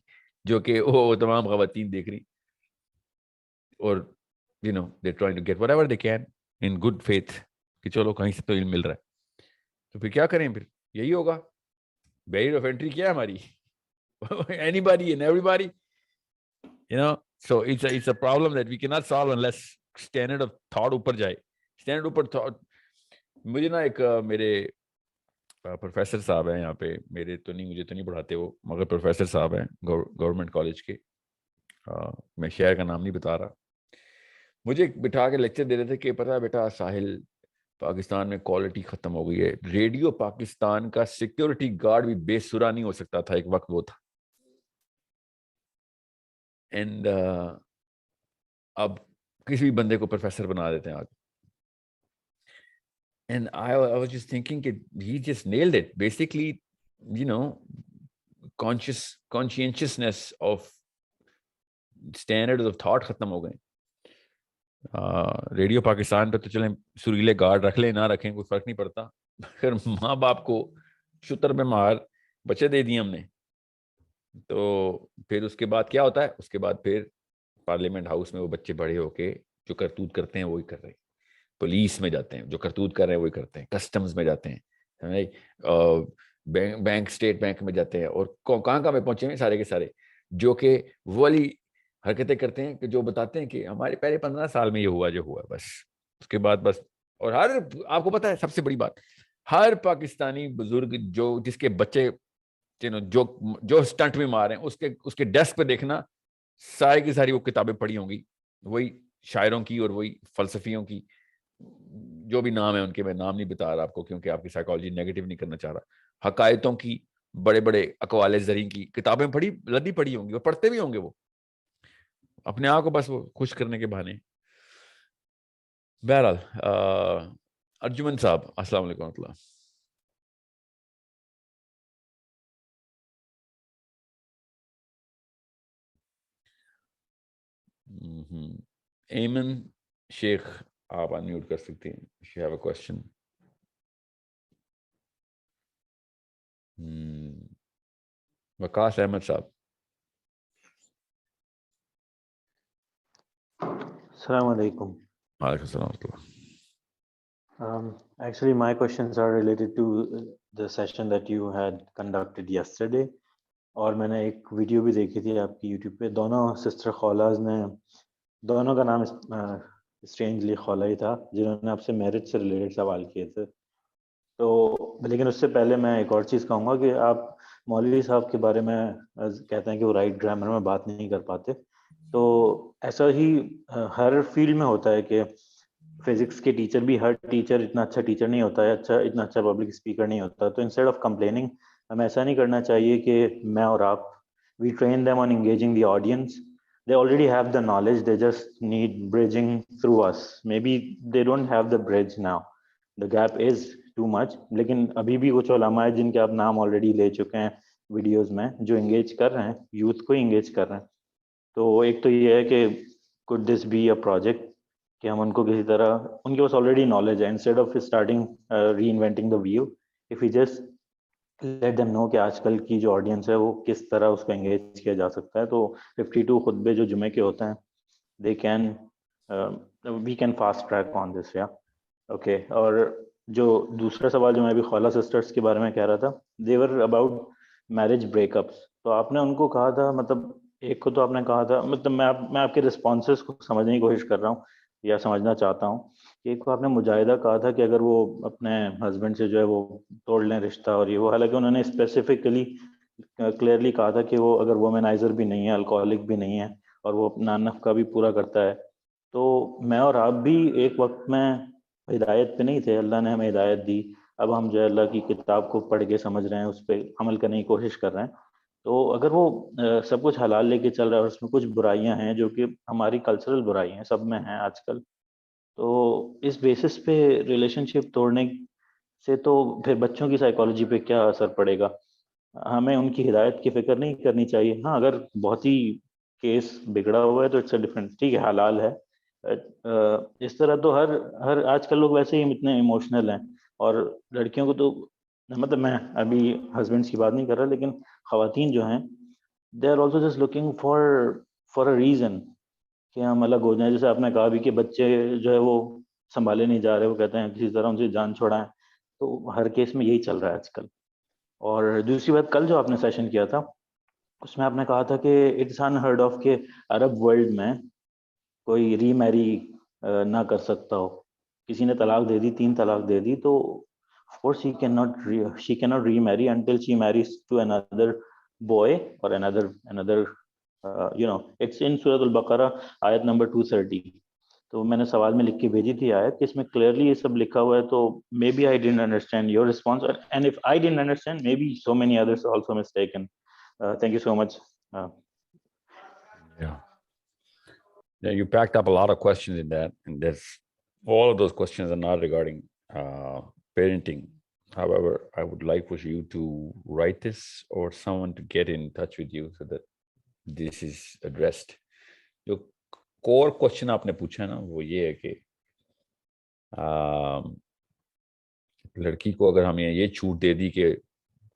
جو کہ وہ تمام خواتین دیکھ رہی, اور they're trying to get whatever they can in good faith کہ چلو کہیں سے تو علم مل رہا ہے. تو پھر کیا کریں, پھر یہی ہوگا. barrier of entry کیا ہے ہماری؟ anybody and everybody, so it's a problem that we cannot solve unless standard of thought اوپر جائے. standard اوپر thought. مجھے نا ایک میرے پروفیسر صاحب ہیں یہاں پہ, مجھے تو نہیں پڑھاتے وہ, مگر پروفیسر صاحب ہیں گورنمنٹ کالج کے, میں شہر کا نام نہیں بتا رہا, مجھے بٹھا کے لیکچر دے رہے تھے کہ پتہ بیٹا ساحل, پاکستان میں کوالٹی ختم ہو گئی ہے. ریڈیو پاکستان کا سیکیورٹی گارڈ بھی بے سرا نہیں ہو سکتا تھا, ایک وقت وہ تھا. اینڈ اب کسی بھی بندے کو پروفیسر بنا دیتے ہیں آگے. And I was just thinking that he just nailed it. Basically, conscientiousness of standard of thought ختم ہو گئے. ریڈیو پاکستان پہ تو چلیں سریلے گارڈ رکھ لیں نہ رکھیں کوئی فرق نہیں پڑتا, پھر ماں باپ کو شتر میں مار بچے دے دیے ہم نے. تو پھر اس کے بعد کیا ہوتا ہے, اس کے بعد پھر پارلیمنٹ ہاؤس میں وہ بچے بڑے ہو کے جو کرتوت کرتے ہیں وہی کر رہے ہیں, پولیس میں جاتے ہیں جو کرتوت کر رہے ہیں وہی کرتے ہیں, کسٹمز میں جاتے ہیں, بینک اسٹیٹ بینک میں جاتے ہیں, اور کہاں کہاں میں پہنچے ہیں سارے کے سارے جو کہ وہ والی حرکتیں کرتے ہیں کہ جو بتاتے ہیں کہ ہمارے پہلے 15 سال میں یہ ہوا جو ہوا بس, اس کے بعد بس. اور ہر آپ کو پتا ہے سب سے بڑی بات, ہر پاکستانی بزرگ جو جس کے بچے جو اسٹنٹ میں مار رہے ہیں اس کے ڈیسک پہ دیکھنا ساری کی ساری وہ کتابیں پڑھی ہوں گی, وہی شاعروں کی اور وہی فلسفیوں کی, جو بھی نام ہے ان کے, میں نام نہیں بتا رہا آپ کو کیونکہ آپ کی سائیکالوجی نیگیٹو نہیں کرنا چاہ رہا, حقائقوں کی, بڑے بڑے اقوال زرین کی کتابیں لدی پڑھی ہوں گی, وہ پڑھتے بھی ہوں گے, وہ اپنے آپ کو بس وہ خوش کرنے کے بہانے. بہرحال ارجمن صاحب السلام علیکم و رحمۃ اللہ. ایمن شیخ آپ انمیوٹ کر سکتے ہیں, if you have a question. وقاص احمد صاحب. السلام علیکم. وعلیکم السلام ورحمۃ اللہ. Actually, my questions are related to the session that you had conducted yesterday. اور میں نے ایک ویڈیو بھی دیکھی تھی آپ کی یوٹیوب پہ, دونوں سسٹر خولاز نے, دونوں کا نام اسٹرینجلی خولا ہی تھا, جنہوں نے آپ سے میرج سے ریلیٹڈ سوال کیے تھے. تو لیکن اس سے پہلے میں ایک اور چیز کہوں گا کہ آپ مولوی صاحب کے بارے میں کہتے ہیں کہ وہ رائٹ گرامر میں بات نہیں کر پاتے, تو ایسا ہی ہر فیلڈ میں ہوتا ہے کہ فزکس کے ٹیچر بھی, ہر ٹیچر اتنا اچھا ٹیچر نہیں ہوتا ہے, اتنا اچھا پبلک اسپیکر نہیں ہوتا. تو انسٹیڈ آف کمپلیننگ ہمیں ایسا نہیں کرنا چاہیے کہ میں اور آپ, we train them on engaging the audience. They already have the knowledge, they just need bridging through us. Maybe they don't have the bridge now, the gap is too much. لیکن ابھی بھی کچھ علماء ہیں جن کے آپ نام آلریڈی لے چکے ہیں ویڈیوز میں, جو انگیج کر رہے ہیں, یوتھ کو انگیج کر رہے ہیں. تو ایک تو یہ ہے کہ could this be a project کہ ہم ان کو کسی طرح, ان کے پاس آلریڈی نالج ہے, instead of starting reinventing the wheel, if you just let them know کہ آج کل کی جو آڈینس ہے وہ کس طرح اس کو انگیج کیا جا سکتا ہے. تو 52 خطبے جو جمعے کے ہوتے ہیں, they can we can fast track on this. یا اوکے. اور جو دوسرا سوال جو میں ابھی خولا سسٹرس کے بارے میں کہہ رہا تھا, دے were about marriage break ups. تو آپ نے ان کو کہا تھا, مطلب ایک کو تو آپ نے کہا تھا, مطلب میں آپ کے رسپانسز کو سمجھنے کی کوشش کر رہا ہوں یا سمجھنا چاہتا ہوں. ایک کو آپ نے مجاہدہ کہا تھا کہ اگر وہ اپنے ہسبینڈ سے جو ہے وہ توڑ لیں رشتہ اور یہ وہ, حالانکہ انہوں نے اسپیسیفکلی کلیئرلی کہا تھا کہ وہ اگر وومنائزر بھی نہیں ہے, الکوہولک بھی نہیں ہے, اور وہ اپنا نفقہ بھی پورا کرتا ہے. تو میں اور آپ بھی ایک وقت میں ہدایت پہ نہیں تھے, اللہ نے ہمیں ہدایت دی, اب ہم جو ہے اللہ کی کتاب کو پڑھ کے سمجھ رہے ہیں, اس پہ عمل کرنے کی کوشش کر رہے ہیں. تو اگر وہ سب کچھ حلال لے کے چل رہا ہے اور اس میں کچھ برائیاں ہیں جو کہ ہماری کلچرل برائی ہیں, سب میں ہیں آج کل, تو اس بیسس پہ ریلیشن شپ توڑنے سے تو پھر بچوں کی سائیکالوجی پہ کیا اثر پڑے گا؟ ہمیں ان کی ہدایت کی فکر نہیں کرنی چاہیے. ہاں اگر بہت ہی کیس بگڑا ہوا ہے تو اٹس اے ڈفرنٹ, ٹھیک ہے حلال ہے. اس طرح تو ہر آج کل لوگ ویسے ہی اتنے ایموشنل ہیں, اور لڑکیوں کو تو, مطلب میں ابھی ہسبینڈس کی بات نہیں کر رہا, لیکن خواتین جو ہیں they are also just looking for a reason کہ ہم الگ ہو جائیں. جیسے آپ نے کہا بھی کہ بچے جو ہے وہ سنبھالے نہیں جا رہے, وہ کہتے ہیں کسی طرح ان سے جان چھوڑائیں. تو ہر کیس میں یہی چل رہا ہے آج کل. اور دوسری بات, کل جو آپ نے سیشن کیا تھا اس میں آپ نے کہا تھا کہ اٹس انہرڈ آف کہ عرب ورلڈ میں کوئی ری میری نہ کر سکتا ہو. کسی نے طلاق دے دی, 3 طلاق دے دی, تو of course she cannot remarry until she marries to another boy or another it's in Surah Al-Baqarah آیت نمبر 230. تو میں نے سوال میں لکھ کے بھیجی تھی آیت کہ اس میں کلیئرلی یہ سب لکھا ہوا ہے. تو may be I didn't understand your response, and if I didn't understand may be so many others also mistaken. Thank you so much. Yeah, you packed up a lot of questions in that, and all of those questions are not regarding parenting. However, I would like for you to write this or someone to get in touch with you so that this is addressed. جو کور question آپ نے پوچھا نا وہ یہ ہے کہ لڑکی کو اگر ہم یہ چھوٹ دے دی کہ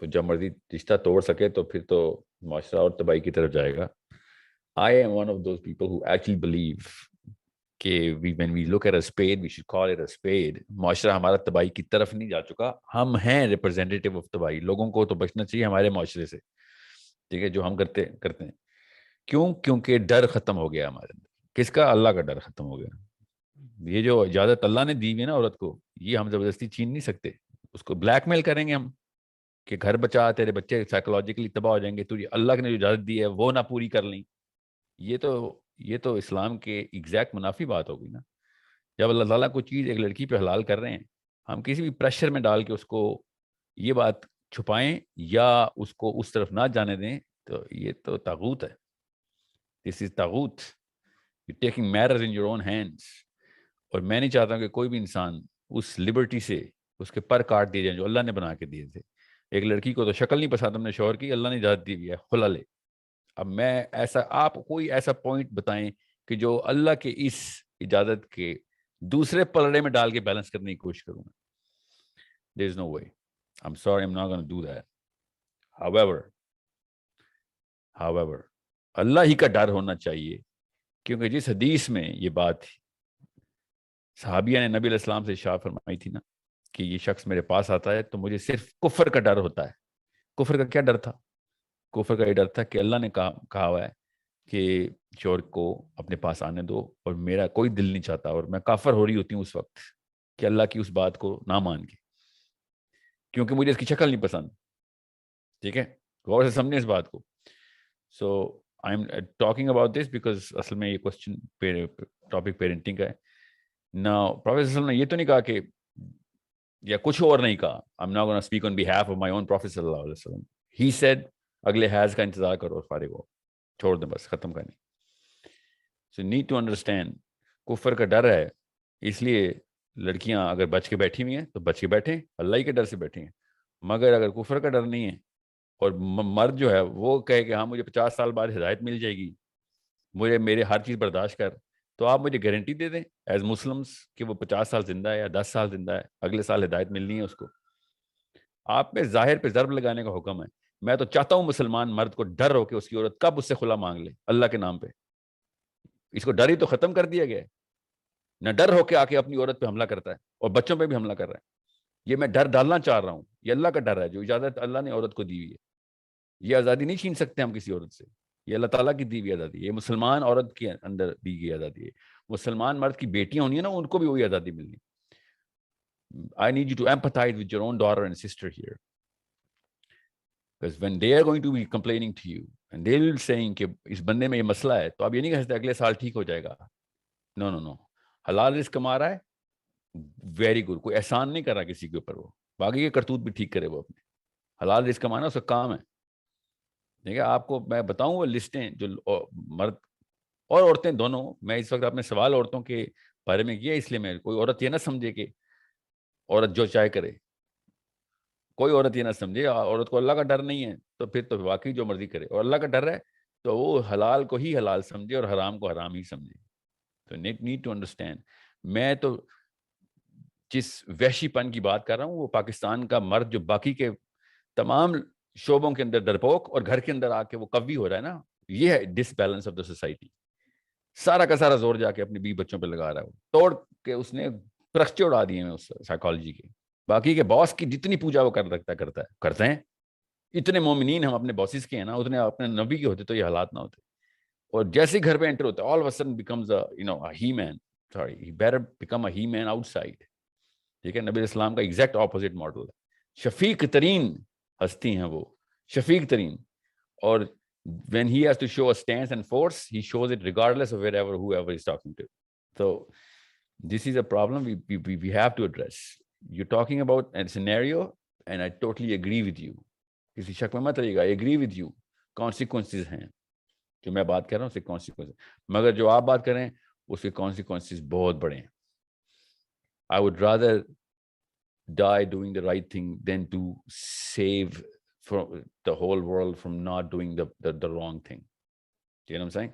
جب مرضی رشتہ توڑ سکے تو پھر تو معاشرہ اور تباہی کی طرف جائے گا. I am one of those people who actually believe کہ when we look at a spade, we should call it a spade. معاشرہ ہمارا تباہی کی طرف نہیں جا چکا, ہم ہیں ریپرزینٹیٹیو آف تباہی. لوگوں کو تو بچنا چاہیے ہمارے معاشرے سے, ٹھیک ہے, جو ہم کرتے ہیں. کیوں؟ کیونکہ ڈر ختم ہو گیا ہمارے اندر. کس کا؟ اللہ کا ڈر ختم ہو گیا. یہ جو اجازت اللہ نے دی ہوئی نا عورت کو, یہ ہم زبردستی چھین نہیں سکتے. اس کو بلیک میل کریں گے ہم کہ گھر بچا, تیرے بچے سائیکولوجیکلی تباہ ہو جائیں گے, تجھے اللہ نے جو اجازت دی ہے وہ نہ پوری کر لیں. یہ تو اسلام کے ایگزیکٹ منافی بات ہو گئی نا. جب اللہ تعالیٰ کوئی چیز ایک لڑکی پہ حلال کر رہے ہیں, ہم کسی بھی پریشر میں ڈال کے اس کو یہ بات چھپائیں یا اس کو اس طرف نہ جانے دیں, تو یہ تو طاغوت ہے. دس از طاغوت. You taking matters in your own hands. اور میں نہیں چاہتا ہوں کہ کوئی بھی انسان اس لبرٹی سے اس کے پر کاٹ دیے جائیں جو اللہ نے بنا کے دیے تھے. ایک لڑکی کو تو شکل نہیں پسند اپنے شوہر کی, اللہ نے اجازت دی ہوئی ہے, خلا لے. اب میں آپ کوئی ایسا پوائنٹ بتائیں کہ جو اللہ کے اس اجازت کے دوسرے پلڑے میں ڈال کے بیلنس کرنے کی کوشش کروں گا. There is no way. I'm sorry, I'm not going to do that. However, اللہ ہی کا ڈر ہونا چاہیے, کیونکہ جس حدیث میں یہ بات صحابیہ نے نبی علیہ السلام سے ارشاد فرمائی تھی نا کہ یہ شخص میرے پاس آتا ہے تو مجھے صرف کفر کا ڈر ہوتا ہے. کفر کا کیا ڈر تھا؟ کفر کا یہ ڈر تھا کہ اللہ نے کہا ہوا ہے کہ شوہر کو اپنے پاس آنے دو, اور میرا کوئی دل نہیں چاہتا, اور میں کافر ہو رہی ہوتی ہوں اس وقت کہ اللہ کی اس بات کو نہ مان کے, کیونکہ مجھے اس کی شکل نہیں پسند. ٹھیک ہے, غور سے سمجھیں اس بات کو. So I am talking about this because اصل میں یہ کوشچن ٹاپک پیرنٹنگ کا ہے. نا پروفیسر صلی اللہ علیہ وسلم نے یہ تو نہیں کہا کہ, یا کچھ اور نہیں کہا. I'm not going to speak on behalf of my own Prophet صلی اللہ علیہ وسلم. He said اگلے حیض کا انتظار کرو اور فارغ ہو, چھوڑ دیں, بس ختم کریں. So need to understand, کفر کا ڈر ہے, اس لیے لڑکیاں اگر بچ کے بیٹھی ہوئی ہیں تو بچ کے بیٹھیں, اللہ ہی کے ڈر سے بیٹھیں. مگر اگر کفر کا ڈر نہیں ہے اور مرد جو ہے وہ کہے کہ ہاں مجھے 50 سال بعد ہدایت مل جائے گی, مجھے میرے ہر چیز برداشت کر, تو آپ مجھے گارنٹی دے دیں ایز مسلمس کہ وہ 50 سال زندہ ہے یا 10 سال زندہ ہے, اگلے سال ہدایت ملنی ہے اس کو. آپ پہ ظاہر پہ ضرب لگانے کا حکم ہے. میں تو چاہتا ہوں مسلمان مرد کو ڈر ہو کہ اس کی عورت کب اس سے خلا مانگ لے اللہ کے نام پہ. اس کو ڈر ہی تو ختم کر دیا گیا ہے. نہ ڈر ہو کے آ کے اپنی عورت پہ حملہ کرتا ہے اور بچوں پہ بھی حملہ کر رہا ہے. یہ میں ڈر ڈالنا چاہ رہا ہوں, یہ اللہ کا ڈر ہے جو اجازت اللہ نے عورت کو دی ہوئی ہے. یہ آزادی نہیں چھین سکتے ہم کسی عورت سے, یہ اللہ تعالیٰ کی دی ہوئی آزادی ہے. یہ مسلمان عورت کے اندر دی گئی آزادی ہے. مسلمان مرد کی بیٹیاں ہونی ہیں نا, ان کو بھی وہی آزادی ملنی. I need you to empathize with your own daughter and sister here. Because when they are going to be complaining to you and they will saying کہ اس بندے میں یہ مسئلہ ہے, تو آپ یہ نہیں کہہ سکتے اگلے سال ٹھیک ہو جائے گا. نو, حلال رزق کما رہا ہے, ویری گڈ, کوئی احسان نہیں کر رہا کسی کے اوپر, وہ باقی کے کرتوت بھی ٹھیک کرے, وہ اپنے حلال رزق کمانا اس کا کام ہے. ٹھیک ہے, آپ کو میں بتاؤں وہ لسٹیں جو مرد اور عورتیں دونوں, میں اس وقت اپنے سوال عورتوں کے بارے میں کیا, اس لیے میں کوئی عورت یہ نہ سمجھے کہ عورت جو چاہے کرے, کوئی عورت یہ نہ سمجھے عورت کو اللہ کا ڈر نہیں ہے تو پھر تو واقعی جو مرضی کرے, اور اللہ کا ڈر ہے تو وہ حلال کو ہی حلال سمجھے اور حرام کو حرام ہی سمجھے. تو نیڈ ٹو انڈرسٹینڈ, میں تو جس وحشی پن کی بات کر رہا ہوں وہ پاکستان کا مرد جو باقی کے تمام شعبوں کے اندر ڈرپوک اور گھر کے اندر آ کے وہ قوی ہو رہا ہے نا, یہ ہے ڈس بیلنس آف دا سوسائٹی. سارا کا سارا زور جا کے اپنی بیوی بچوں پہ لگا رہا ہے, وہ توڑ کے اس نے پرخچے اڑا دیے ہیں اس سائیکالوجی کے. باقی کے باس کی جتنی پوجا وہ کرتے ہیں. اتنے مومنین ہم اپنے باسز کے ہیں نا, اتنے اپنے نبی کے ہوتے تو یہ حالات نہ ہوتے. اور جیسے گھر پہ انٹر ہوتا ہے, all of a sudden becomes a he-man. Sorry, he better become a he-man outside. ٹھیک ہے, نبی اسلام کا ایگزیکٹ اپوزٹ ماڈل ہے. شفیق ترین ہستی ہیں وہ, شفیق ترین. اور when he has to show a stance and force, he shows it regardless of whoever he's talking to. So this is a problem we have to address. You're talking about a scenario and I totally agree with you. کسی شک میں مت رہیے گا, I agree with you. Consequences ہیں جو میں بات کر رہا ہوں, اس کے consequences, مگر جو آپ بات کر رہے ہیں اس کے consequences بہت بڑے ہیں. I would rather die doing the right thing than to save from the whole world from not doing the wrong thing. You know what I'm saying?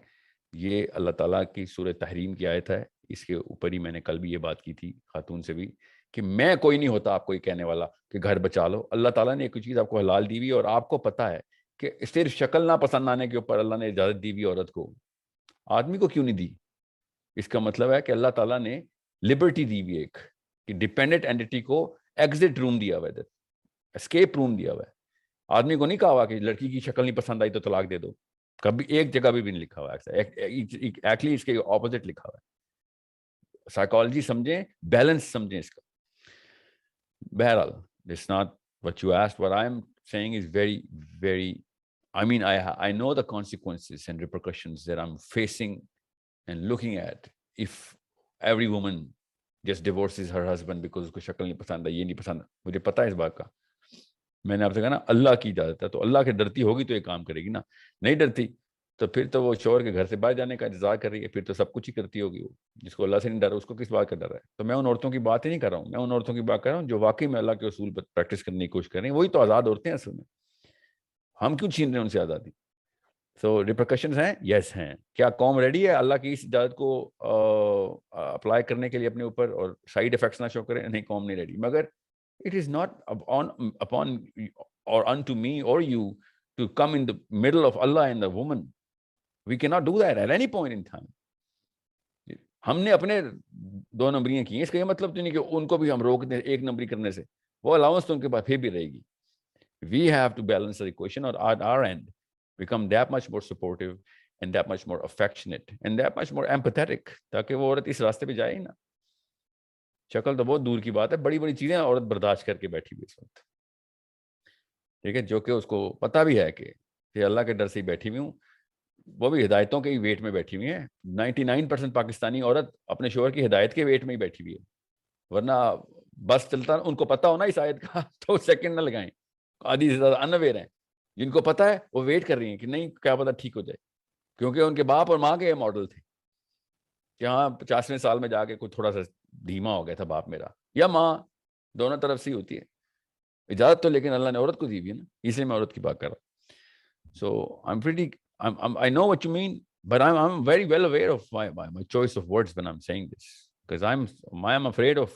یہ اللہ تعالیٰ کی سورہ تحریم کی آیت ہے. اس کے اوپر ہی میں نے کل بھی یہ بات کی تھی خاتون سے بھی, کہ میں کوئی نہیں ہوتا آپ کو یہ کہنے والا کہ گھر بچا لو. اللہ تعالیٰ نے ایک چیز آپ کو حلال دی ہوئی, اور آپ کو پتا ہے کہ صرف شکل نہ پسند آنے کے اوپر اللہ نے اجازت دی ہوئی عورت کو, آدمی کو کیوں نہیں دی؟ اس کا مطلب ہے کہ اللہ تعالیٰ نے لبرٹی دی ہوئی ایک, کہ ڈیپینڈنٹ اینٹی کو ایگزٹ روم دیا ہوا ہے, اسکیپ روم دیا ہوا ہے. آدمی کو نہیں کہا ہوا کہ لڑکی کی شکل نہیں پسند آئی تو طلاق دے دو, کبھی ایک جگہ بھی نہیں لکھا ہوا ہے. ایکچولی اس کے اپوزٹ لکھا ہوا ہے. سائیکالوجی سمجھیں, بیلنس سمجھیں اس کا. بہرحال, it's not what you asked. What I'm saying is very, very, I mean, I know the consequences and repercussions that I'm facing and looking at if every woman just divorces her husband because اس کو شکل نہیں پسند ہے, یہ نہیں پسند. مجھے پتا ہے اس بات کا. میں نے آپ سے کہا نا اللہ کی اجازت ہے, تو اللہ کے ڈرتی ہوگی تو یہ کام کرے گی نا. نہیں ڈرتی تو پھر تو وہ شوہر کے گھر سے باہر جانے کا انتظار کر رہی ہے, پھر تو سب کچھ ہی کرتی ہوگی وہ. جس کو اللہ سے نہیں ڈر اس کو کس بات کا ڈر ہے؟ تو میں ان عورتوں کی بات ہی نہیں کر رہا ہوں, میں ان عورتوں کی بات کر رہا ہوں جو واقعی میں اللہ کے اصول پر پریکٹس کرنے کی کوشش کر رہی ہیں. وہی تو آزاد عورتیں ہیں اصل میں. ہم کیوں چھین رہے ہیں ان سے آزادی؟ سو ریپرکشنز ہیں, یس ہیں. کیا قوم ریڈی ہے اللہ کی اس اجازت کو اپلائی کرنے کے لیے اپنے اوپر, اور سائیڈ افیکٹس نہ شو کریں؟ نہیں, قوم نہیں ریڈی. مگر it is not upon or unto me or you to come in the middle of Allah and the woman. We cannot do that at any point in time. ہم نے اپنے 2 نمبریاں کی ہیں, اس کا یہ مطلب تو نہیں کہ ان کو بھی ہم روک دیں 1 نمبری کرنے سے. وہ الاؤنس تو ان کے پاس پھر بھی رہے گی. We have to balance the equation, or at our end become that much more supportive and that much more affectionate and that much more empathetic, تاکہ وہ عورت اس راستے پہ جائے ہی نا. شکل تو بہت دور کی بات ہے, بڑی بڑی چیزیں عورت برداشت کر کے بیٹھی ہوئی اس وقت, ٹھیک ہے, جو کہ اس کو پتہ بھی ہے کہ اللہ کے ڈر سے ہی بیٹھی ہوئی ہوں. وہ بھی ہدایتوں کے ہی ویٹ میں بیٹھی ہوئی ہیں. 99% پاکستانی عورت اپنے شوہر کی ہدایت کے ویٹ میں ہی بیٹھی ہوئی ہے, ورنہ بس چلتا ان کو پتہ ہونا اس آیت کا تو سیکنڈ نہ لگائیں. آدھی سے زیادہ انویئر ہیں, جن کو پتہ ہے وہ ویٹ کر رہی ہیں کہ نہیں کیا پتہ ٹھیک ہو جائے, کیونکہ ان کے باپ اور ماں کے یہ ماڈل تھے کہ ہاں 50ویں سال میں جا کے کوئی تھوڑا سا دھیما ہو گیا تھا باپ میرا یا ماں, دونوں طرف سے ہی ہوتی ہے اجازت تو, لیکن اللہ نے عورت کو دی ہوئی ہے نا, اس لیے میں عورت کی بات کر رہا ہوں. سو I know what you mean, but I'm very well aware of my choice of words when I'm saying this, because I'm afraid of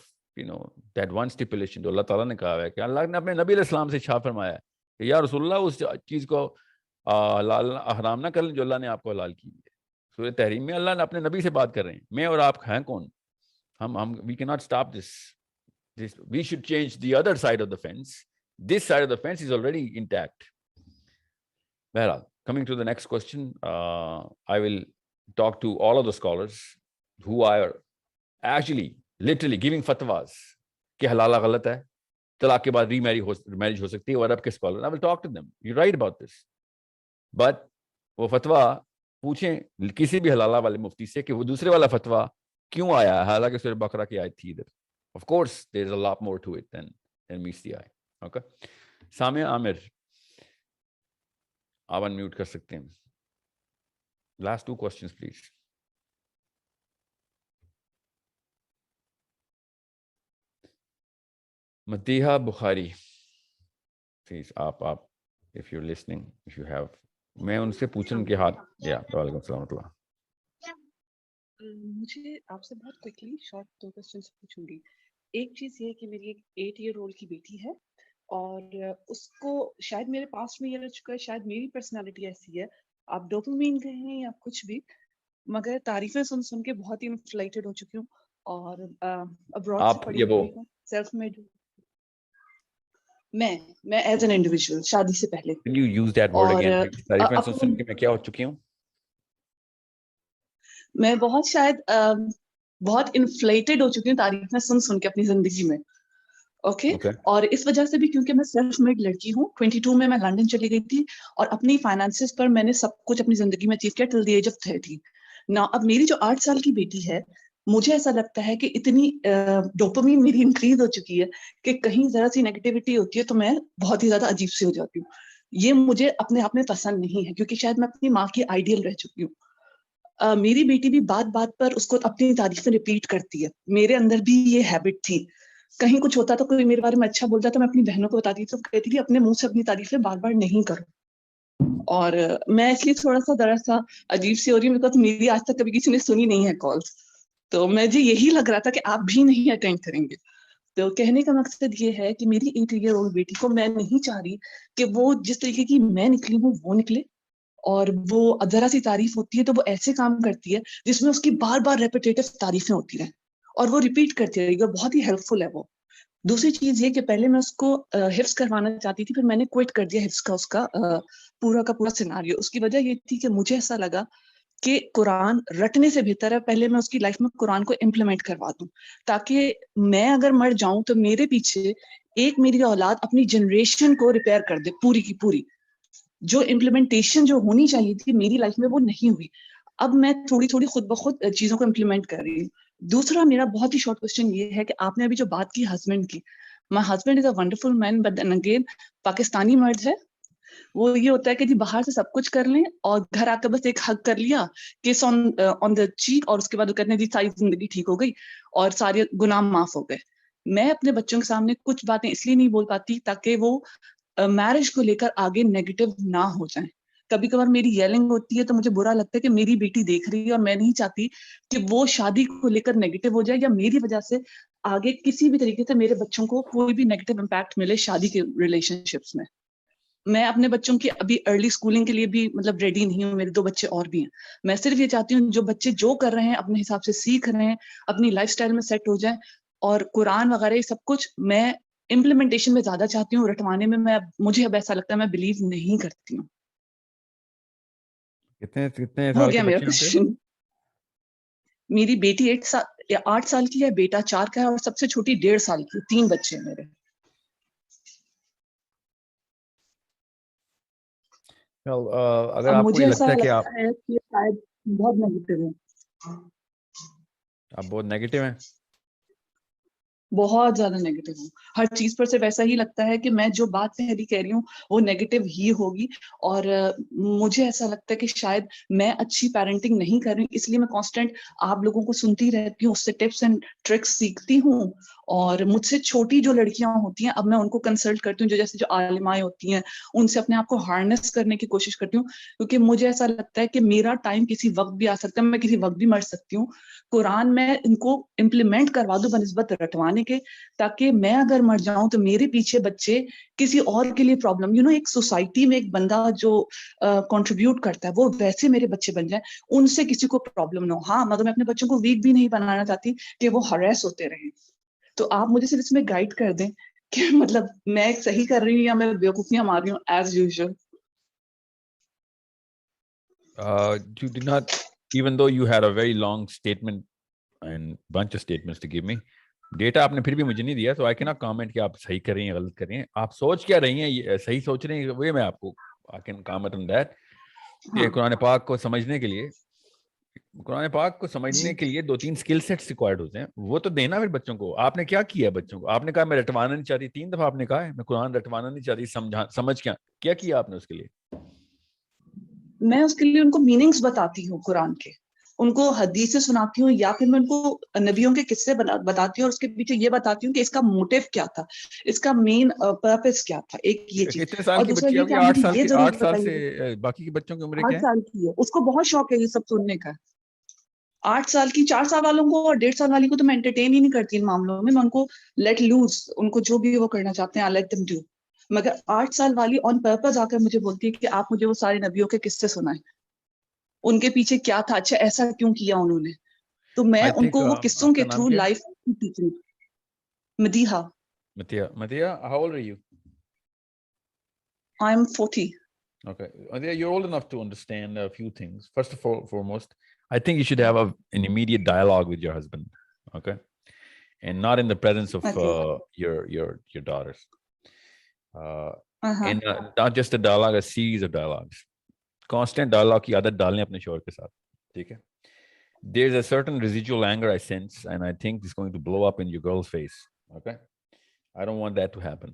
that one stipulation جو اللہ تعالیٰ نے کہا ہے کہ اللہ نے اپنے نبی علیہ السلام سے چھا فرمایا ہے کہ یا رسول اللہ اس چیز کو حلال حرام نہ کر لیں جو اللہ نے آپ کو حلال کی ہے. سورہ تحریم میں اللہ نے اپنے نبی سے بات کر رہے ہیں. میں اور آپ ہیں کون؟ ہم we cannot stop this. We should change the other side of the fence. This side of the fence is already intact. Well, coming to the next question, I will talk to all of the scholars who are actually literally giving fatwas کہ حلالہ غلط ہے, طلاق کے بعد ریمیریج ہو سکتی ہے, اور عرب کے scholar. I will talk to them. You're right about this. But وہ فتوا پوچھیں کسی بھی حلالہ والے مفتی سے کہ وہ دوسرے والا فتوا کیوں آیا, حالانکہ سورہ بقرہ کی آیت تھی ادھر. Of course, there's a lot more to it than meets the eye. Okay. سامع عامر, آپ انمیوٹ کر سکتے ہیں. Last 2 questions, please. Madiha Bukhari, please, آپ if you're listening, if you have, میں ان سے پوچھوں کہ ہاتھ, وعلیکم السلام ورحمۃ اللہ. مجھے آپ سے بہت کوئکلی شارٹ 2 کوسچنس پوچھوں گی. ایک چیز یہ کہ میری ایک 8 ایئر اولڈ کی بیٹی ہے, اور اس کو شاید میرے پاس میں یہ رہ چکا ہے, شاید میری پرسنالٹی ایسی ہے, آپ ڈوپامین کہیں یا کچھ بھی, مگر تعریفیں سن کے بہت ہی انفلیٹڈ ہو چکی ہوں, اور ابراڈ سے پڑھی ہوئی ہوں, سیلف میڈ. میں ایز این انڈیویجول شادی سے پہلے. Can you use that word again? تعریفیں سن کے میں کیا ہو چکی ہوں؟ میں بہت شاید بہت انفلیٹڈ ہو چکی ہوں تعریفیں سن کے اپنی زندگی میں. اوکے, اور اس وجہ سے بھی کیونکہ میں سیلف میڈ لڑکی ہوں. 22 میں لنڈن چلی گئی تھی, اور اپنی فائنانسز پر میں نے سب کچھ اپنی زندگی میں اچیو کیا ٹل دی ایج آف 30. نا اب میری جو 8 سال کی بیٹی ہے, مجھے ایسا لگتا ہے کہ اتنی ڈوپامین میری انکریز ہو چکی ہے کہ کہیں ذرا سی نیگیٹیوٹی ہوتی ہے تو میں بہت ہی زیادہ عجیب سی ہو جاتی ہوں. یہ مجھے اپنے آپ میں پسند نہیں ہے, کیونکہ شاید میں اپنی ماں کی آئیڈیل رہ چکی ہوں. میری بیٹی بھی بات پر اس کو اپنی تعریفیں ریپیٹ کرتی ہے. میرے اندر بھی یہ ہیبٹ تھی, کہیں کچھ ہوتا تو کوئی میرے بارے میں اچھا بولتا تو میں اپنی بہنوں کو بتاتی تھی, تو کہتی تھی اپنے منہ سے اپنی تعریفیں بار بار نہیں کرو. اور میں اس لیے تھوڑا سا ذرا سا عجیب سی ہو رہی ہوں بیکاز میری آج تک کبھی کسی نے سنی نہیں ہے کالس, تو مجھے یہی لگ رہا تھا کہ آپ بھی نہیں اٹینڈ کریں گے. تو کہنے کا مقصد یہ ہے کہ میری 8 ایئر اولڈ بیٹی کو میں نہیں چاہ رہی کہ وہ جس طریقے کی میں نکلی ہوں وہ نکلے, اور وہ ذرا سی تعریف ہوتی ہے تو وہ ایسے کام کرتی ہے جس میں اس کی بار بار ریپیٹیٹو تعریفیں ہوتی رہیں, اور وہ ریپیٹ کرتی رہے گی, اور بہت ہی ہیلپ فل ہے وہ. دوسری چیز یہ کہ پہلے میں اس کو حفظ کروانا چاہتی تھی, پھر میں نے کوئٹ کر دیا حفظ کا اس کا پورا کا پورا سیناریو. اس کی وجہ یہ تھی کہ مجھے ایسا لگا کہ قرآن رٹنے سے بہتر ہے پہلے میں اس کی لائف میں قرآن کو امپلیمنٹ کروا دوں, تاکہ میں اگر مر جاؤں تو میرے پیچھے ایک میری اولاد اپنی جنریشن کو ریپیئر کر دے پوری کی پوری. جو امپلیمنٹیشن جو ہونی چاہیے تھی میری لائف میں وہ نہیں ہوئی. اب میں تھوڑی تھوڑی خود بخود چیزوں کو امپلیمنٹ کر رہی ہوں. دوسرا میرا بہت ہی شارٹ کوسچن یہ ہے کہ آپ نے ابھی جو بات کی ہسبینڈ کی, my husband is a wonderful man, but then again Pakistani مرد ہے, وہ یہ ہوتا ہے کہ جی باہر سے سب کچھ کر لیں اور گھر آ کر بس ایک حگ کر لیا, کس آن دا چیک, اور اس کے بعد وہ کہتے ہیں جی ساری زندگی ٹھیک ہو گئی اور سارے گناہ معاف ہو گئے. میں اپنے بچوں کے سامنے کچھ باتیں اس لیے نہیں بول پاتی تاکہ وہ میرج کو لے کر آگے نیگیٹو نہ ہو جائیں. کبھی کبھار میری یلنگ ہوتی ہے تو مجھے برا لگتا ہے کہ میری بیٹی دیکھ رہی ہے, اور میں نہیں چاہتی کہ وہ شادی کو لے کر نیگیٹو ہو جائے, یا میری وجہ سے آگے کسی بھی طریقے سے میرے بچوں کو کوئی بھی نیگیٹو امپیکٹ ملے شادی کے ریلیشن شپس میں. میں اپنے بچوں کی ابھی ارلی اسکولنگ کے لیے بھی مطلب ریڈی نہیں ہوں, میرے 2 بچے اور بھی ہیں. میں صرف یہ چاہتی ہوں جو بچے جو کر رہے ہیں اپنے حساب سے سیکھ رہے ہیں, اپنی لائف اسٹائل میں سیٹ ہو جائیں, اور قرآن وغیرہ یہ سب کچھ میں امپلیمنٹیشن میں زیادہ چاہتی ہوں, رٹوانے میں مجھے اب ایسا لگتا ہے میں بلیو نہیں کرتی ہوں. کتنے ہو سال گیا کے میرا بچے ہیں آپ کے؟ کوشچن. میری بیٹی 8 سال کی ہے, بیٹا 4 کا ہے, اور سب سے چھوٹی 1.5 سال کی. 3 بچے ہیں میرے. اگر اب آپ کو مجھے یہ ایسا لگتا ہے کہ آپ لگتا ہے کہ شاید بہت نیگیٹو ہے, بہت نیگیٹو ہیں, بہت زیادہ نیگیٹو ہوں. ہر چیز پر سے ویسا ہی لگتا ہے کہ میں جو بات پہلی کہہ رہی ہوں وہ نیگیٹو ہی ہوگی, اور مجھے ایسا لگتا ہے کہ شاید میں اچھی پیرنٹنگ نہیں کر رہی, اس لیے میں کانسٹنٹ آپ لوگوں کو سنتی رہتی ہوں, اس سے ٹپس اینڈ ٹرکس سیکھتی ہوں. اور مجھ سے چھوٹی جو لڑکیاں ہوتی ہیں اب میں ان کو کنسلٹ کرتی ہوں, جو عالمائیں ہوتی ہیں ان سے اپنے آپ کو ہارنس کرنے کی کوشش کرتی ہوں, کیونکہ مجھے ایسا لگتا ہے کہ میرا ٹائم کسی وقت بھی آ سکتا ہے, میں کسی وقت بھی مر سکتی ہوں. قرآن میں ان کو امپلیمنٹ کروا دوں بنسبت رٹوانے کے, تاکہ میں اگر مر جاؤں تو میرے پیچھے بچے کسی اور کے لیے پرابلم, ایک سوسائٹی میں ایک بندہ جو کنٹریبیوٹ کرتا ہے وہ ویسے میرے بچے بن جائیں, ان سے کسی کو پرابلم نہ ہو. ہاں مگر میں اپنے بچوں کو ویک بھی نہیں بنانا چاہتی کہ وہ ہریس ہوتے رہیں. تو آپ مجھے صرف اس میں گائیڈ کر دیں کہ مطلب میں صحیح کر رہی ہوں یا میں بیوقوفیاں مار رہی ہوں as usual. You did not, even though you had a very long statement and bunch of statements to give me, data آپ نے پھر بھی مجھے نہیں دیا, تو آئی کینٹ کامنٹ کہ آپ صحیح کر رہی ہیں غلط کر رہی ہیں. آپ سوچ کیا رہی ہیں, صحیح سوچ رہی ہیں, وہ میں آپ کو I can comment on that. کہ قرآن پاک کو سمجھنے کے لیے, قرآن پاک کو سمجھنے کے لیے 2-3 اسکل سیٹس ریکوائرڈ ہوتے ہیں, وہ تو دینا پھر بچوں کو. آپ نے کیا کیا بچوں کو؟ آپ نے کہا میں رٹوانا نہیں چاہتی, 3 دفعہ آپ نے کہا ہے میں قرآن رٹوانا نہیں چاہتی, سمجھ کیا آپ نے اس کے لیے؟ میں اس کے لیے ان کو میننگز بتاتی ہوں قرآن کے, ان کو حدیثیں سناتی ہوں, یا پھر میں ان کو نبیوں کے قصے بتاتی ہوں, اور اس کے پیچھے یہ بتاتی ہوں کہ اس کا موٹیو کیا تھا, اس کا مین پرپس کیا تھا. ایک یہ چیز. کتنے سال اور کی دوسرا بچی یہ آپ کہ کی؟ آپ 8 مجھے یہ ضرور سال بتائیے. سے باقی کے بچوں کی عمریں 8 کیا ہیں؟ سال کی ہے, اس کو بہت شوق ہے یہ سب سننے کا. 8 سال کی, 4 سال والوں کو اور 1.5 سال والی کو تو میں انٹرٹین ہی نہیں کرتی ان معاملوں میں ان کو لیٹ لوز, ان کو جو بھی وہ کرنا چاہتے ہیں I let them do. مگر 8 سال والی آن پرپز آ کر مجھے بولتی ہے کہ آپ مجھے وہ سارے نبیوں کے قصے سنائیں, ان کے پیچھے کیا تھا, اچھا ایسا کیوں کیا انہوں نے. تو میں I ان think, کو وہ قصوں آپ کے کا نام تھرو کیا ہے؟ Life teaching. Madiha. Matiya, how old are you? I'm 40. Okay, you're old enough to understand a few things. First of all, foremost, I think you should have an immediate dialogue with your husband, okay, and not in the presence of your daughters, and not just a dialogue, a series of dialogues. Constant dialogue کی عادت ڈالنے اپنے شوہر کے ساتھ, ٹھیک ہے. There's a certain residual anger I sense, and I think it's going to blow up in your girl's face, okay. I don't want that to happen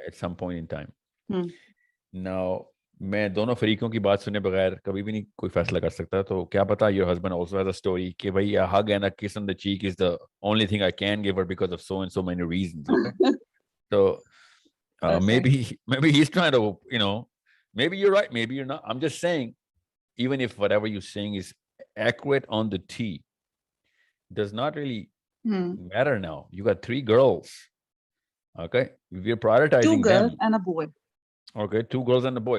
at some point in time. Now, میں دونوں فریقوں کی بات سنے بغیر کبھی بھی نہیں کوئی فیصلہ کر سکتا. تو کیا پتا your husband also has a story کہ بھائی a hug and a kiss on the cheek is the only thing I can give her because of so and so many reasons, okay. So maybe he's trying to Maybe you're right, maybe you're not. I'm just saying, even if whatever you're saying is accurate on the T, does not really matter now. You got 3 girls. Okay, we're prioritizing 2 girls them. and a boy. Okay, 2 girls and a boy.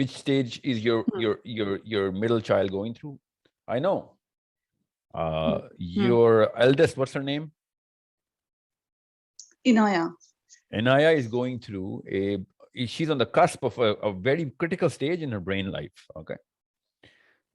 Which stage is your middle child going through? I know. Your eldest, what's her name? Inaya. Inaya is going through she's on the cusp of a very critical stage in her brain life. Okay.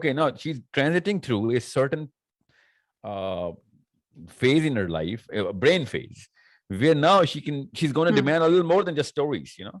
okay, now she's transiting through a certain phase in her life, a brain phase, where now she's going to demand a little more than just stories, you know.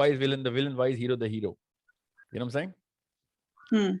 why is villain the villain, why is hero the hero, you know what I'm saying?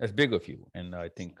That's big of you, and I think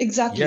Exactly.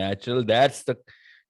natural. That's the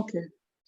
Okay.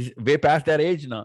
is way past that age now.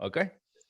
Okay?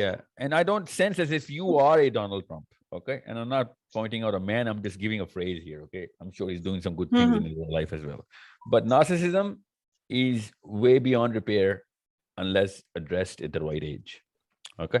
Yeah, and I don't sense as if you are a Donald Trump. Okay, and I'm not pointing out a man, I'm just giving a phrase here. Okay, I'm sure he's doing some good things in his life as well, but narcissism is way beyond repair unless addressed at the right age. Okay,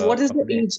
so what is the age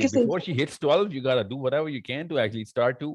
is before she hits 12, you gotta do whatever you can to actually start to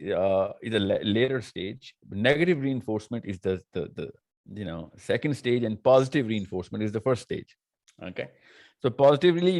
a later stage. Negative reinforcement is the second stage, and positive reinforcement is the first stage. Okay, so positively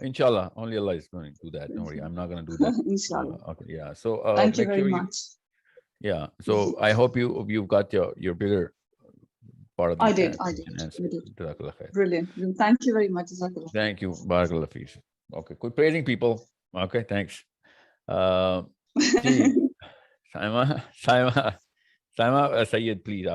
Inshallah, only Allah is going to do that. Don't worry, I'm not going to do that. Inshallah. Okay, yeah. So thank you very much. Yeah. So I hope you've got your bigger part of the. I did. Brilliant. Thank you very much. Thank you. Barakallah fees. Okay. Quit praising people. Okay. Thanks. Saima Sayyed, please,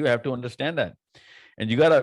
You have to understand that and you gotta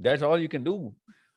That's all you can do.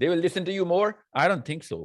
They will listen to you more. I don't think so.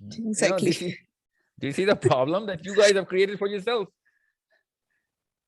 This is the problem that you guys have created for yourself.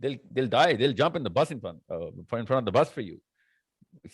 They'll die, they'll jump in the bus in front of the bus for you.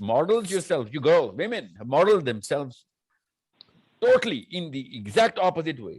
modeled yourself, you girl, women have modeled themselves totally in the exact opposite way.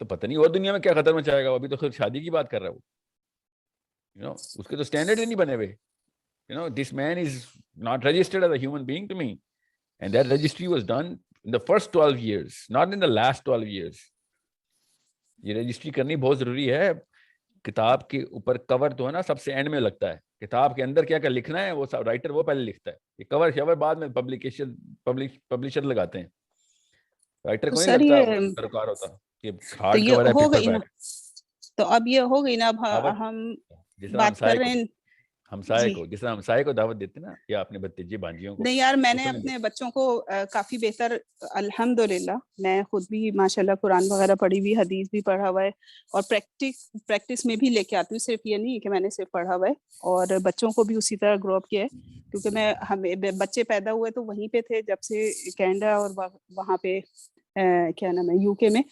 تو پتہ نہیں اور دنیا میں کیا خطر مچائے گا. ابھی تو خود شادی کی بات کر رہا ہے وہ, اس کے تو اسٹینڈرڈ نہیں بنے ہوئے. This man is not registered as a human being to me, and that registry was done in the first 12 years, not in the last 12 years. یہ رجسٹری کرنی بہت ضروری ہے. کتاب کے اوپر کور تو ہے نا سب سے اینڈ میں لگتا ہے, کتاب کے اندر کیا کیا لکھنا ہے وہ رائٹر وہ پہلے لکھتا ہے, یہ کور شور بعد میں پبلشر لگاتے ہیں. رائٹر کو نہیں لگتا درکار ہوتا کہ ہارڈ کور ہے پیپر بیک. تو اب یہ ہو گئی نا, اب ہم بات کر رہے ہیں ہمسائے کو, جس طرح ہمسائے کو دعوت دیتے نا, یا اپنے بھتیجے بھانجیوں کو. نہیں یار, میں نے اپنے بچوں کو کافی بہتر, الحمدللہ میں خود بھی ماشاءاللہ قرآن وغیرہ پڑھی ہوئی, حدیث بھی پڑھا ہوا ہے, اور پریکٹس میں بھی لے کے آتی ہوں. صرف یہ نہیں کہ میں نے صرف پڑھا ہوا ہے, اور بچوں کو بھی اسی طرح گرو اپ کیا ہے, کیونکہ ہمیں بچے پیدا ہوئے تو وہیں پہ تھے جب سے کینیڈا اور وہاں پہ کیا نام ہے UK میں.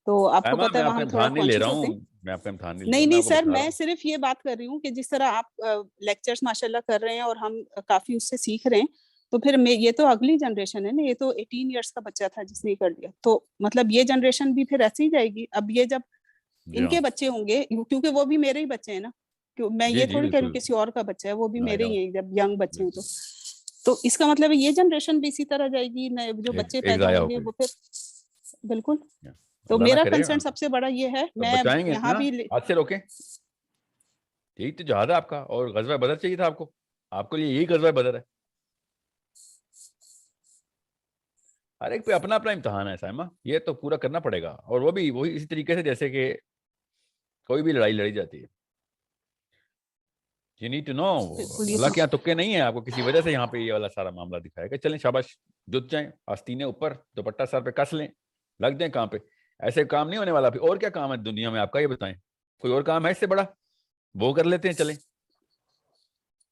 تو آپ کو پتہ ہے وہاں تھوڑا کانشیس ہوتے ہیں. نہیں سر, میں صرف یہ بات کر رہی ہوں کہ جس طرح آپ لیکچرز ماشاءاللہ کر رہے ہیں اور ہم کافی اس سے سیکھ رہے ہیں, تو پھر یہ تو اگلی جنریشن ہے نا, یہ تو 18 ایئرس کا بچہ تھا جس نے کر لیا, تو مطلب یہ جنریشن بھی پھر ایسے ہی جائے گی. اب یہ جب ان کے بچے ہوں گے, کیونکہ وہ بھی میرے ہی بچے ہیں نا, میں یہ تھوڑی کہہ رہی ہوں کسی اور کا بچہ ہے, وہ بھی میرے ہی ہیں جب ینگ بچے ہیں. تو اس کا مطلب یہ جنریشن بھی اسی طرح جائے گی, جو بچے پیدا ہوں گے وہ پھر بالکل. تو میرا کنسرن سب سے بڑا یہ ہے, میں یہاں بھی ہاتھ سے روکیں, یہی تو جہاد ہے آپ کا. اور غزوہ بدر چاہیے تھا آپ کو یہی غزوہ بدر ہے. ہر ایک پہ اپنا اپنا امتحان ہے سائمہ, یہ تو پورا کرنا پڑے گا. اور وہ بھی وہی اسی طریقے سے جیسے کہ کوئی بھی لڑائی لڑی جاتی ہے. You need to know, اللہ کے یہاں تکے نہیں ہے. آپ کو کسی وجہ سے یہاں پہ یہ والا سارا معاملہ دکھائے گا. چلیں شاباش, جت جائیں, آستینے اوپر, دوپٹہ سر پہ کس لیں, لگ جائیں کام پہ. ایسے کام نہیں ہونے والا. پھر اور کیا کام ہے دنیا میں آپ کا, یہ بتائیں. کوئی اور کام ہے اس سے بڑا, وہ کر لیتے ہیں. چلیں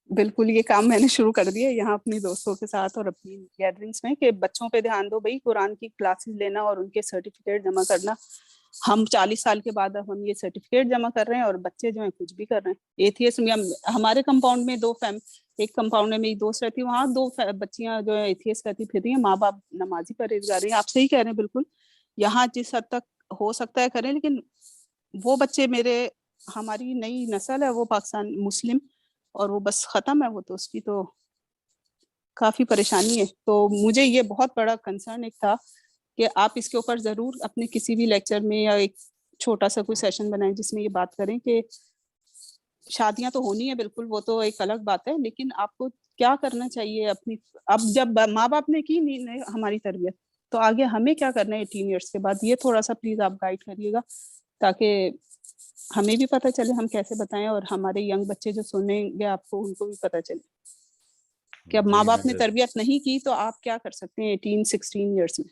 بالکل, یہ کام میں نے شروع کر دیا یہاں اپنی دوستوں کے ساتھ اور اپنی گیدرنگس میں, کہ بچوں پہ دھیان دو بھائی, قرآن کی کلاسز لینا اور ان کے سرٹیفکیٹ جمع کرنا. ہم 40 سال کے بعد اب ہم یہ سرٹیفکیٹ جمع کر رہے ہیں, اور بچے جو ہیں کچھ بھی کر رہے ہیں. ایتھیسٹ ہمارے کمپاؤنڈ میں ایک کمپاؤنڈ میں میری دوست رہتی ہے, وہاں 2 بچیاں جو ہے ایتھیسٹ رہتی پھر رہی ہیں, ماں باپ نمازی پرہیزگار ہیں. آپ صحیح کہہ رہے ہیں بالکل, یہاں جس حد تک ہو سکتا ہے کریں, لیکن وہ بچے ہماری نئی نسل ہے وہ پاکستان مسلم, اور وہ بس ختم ہے وہ, تو اس کی تو کافی پریشانی ہے. تو مجھے یہ بہت بڑا کنسرن ایک تھا کہ آپ اس کے اوپر ضرور اپنے کسی بھی لیکچر میں یا ایک چھوٹا سا کوئی سیشن بنائیں جس میں یہ بات کریں کہ شادیاں تو ہونی ہے بالکل, وہ تو ایک الگ بات ہے, لیکن آپ کو کیا کرنا چاہیے اپنی, اب جب ماں باپ نے کی نہیں ہماری تربیت, تو آگے ہمیں کیا کرنا ہے 18 ایئرس کے بعد. یہ تھوڑا سا پلیز آپ گائیڈ کریے گا, تاکہ ہمیں بھی پتہ چلے ہم کیسے بتائیں, اور ہمارے ینگ بچے جو سنیں گے آپ کو, ان کو بھی پتہ چلے کہ اب ماں باپ نے تربیت نہیں کی تو آپ کیا کر سکتے ہیں 18-16 ایئرس میں.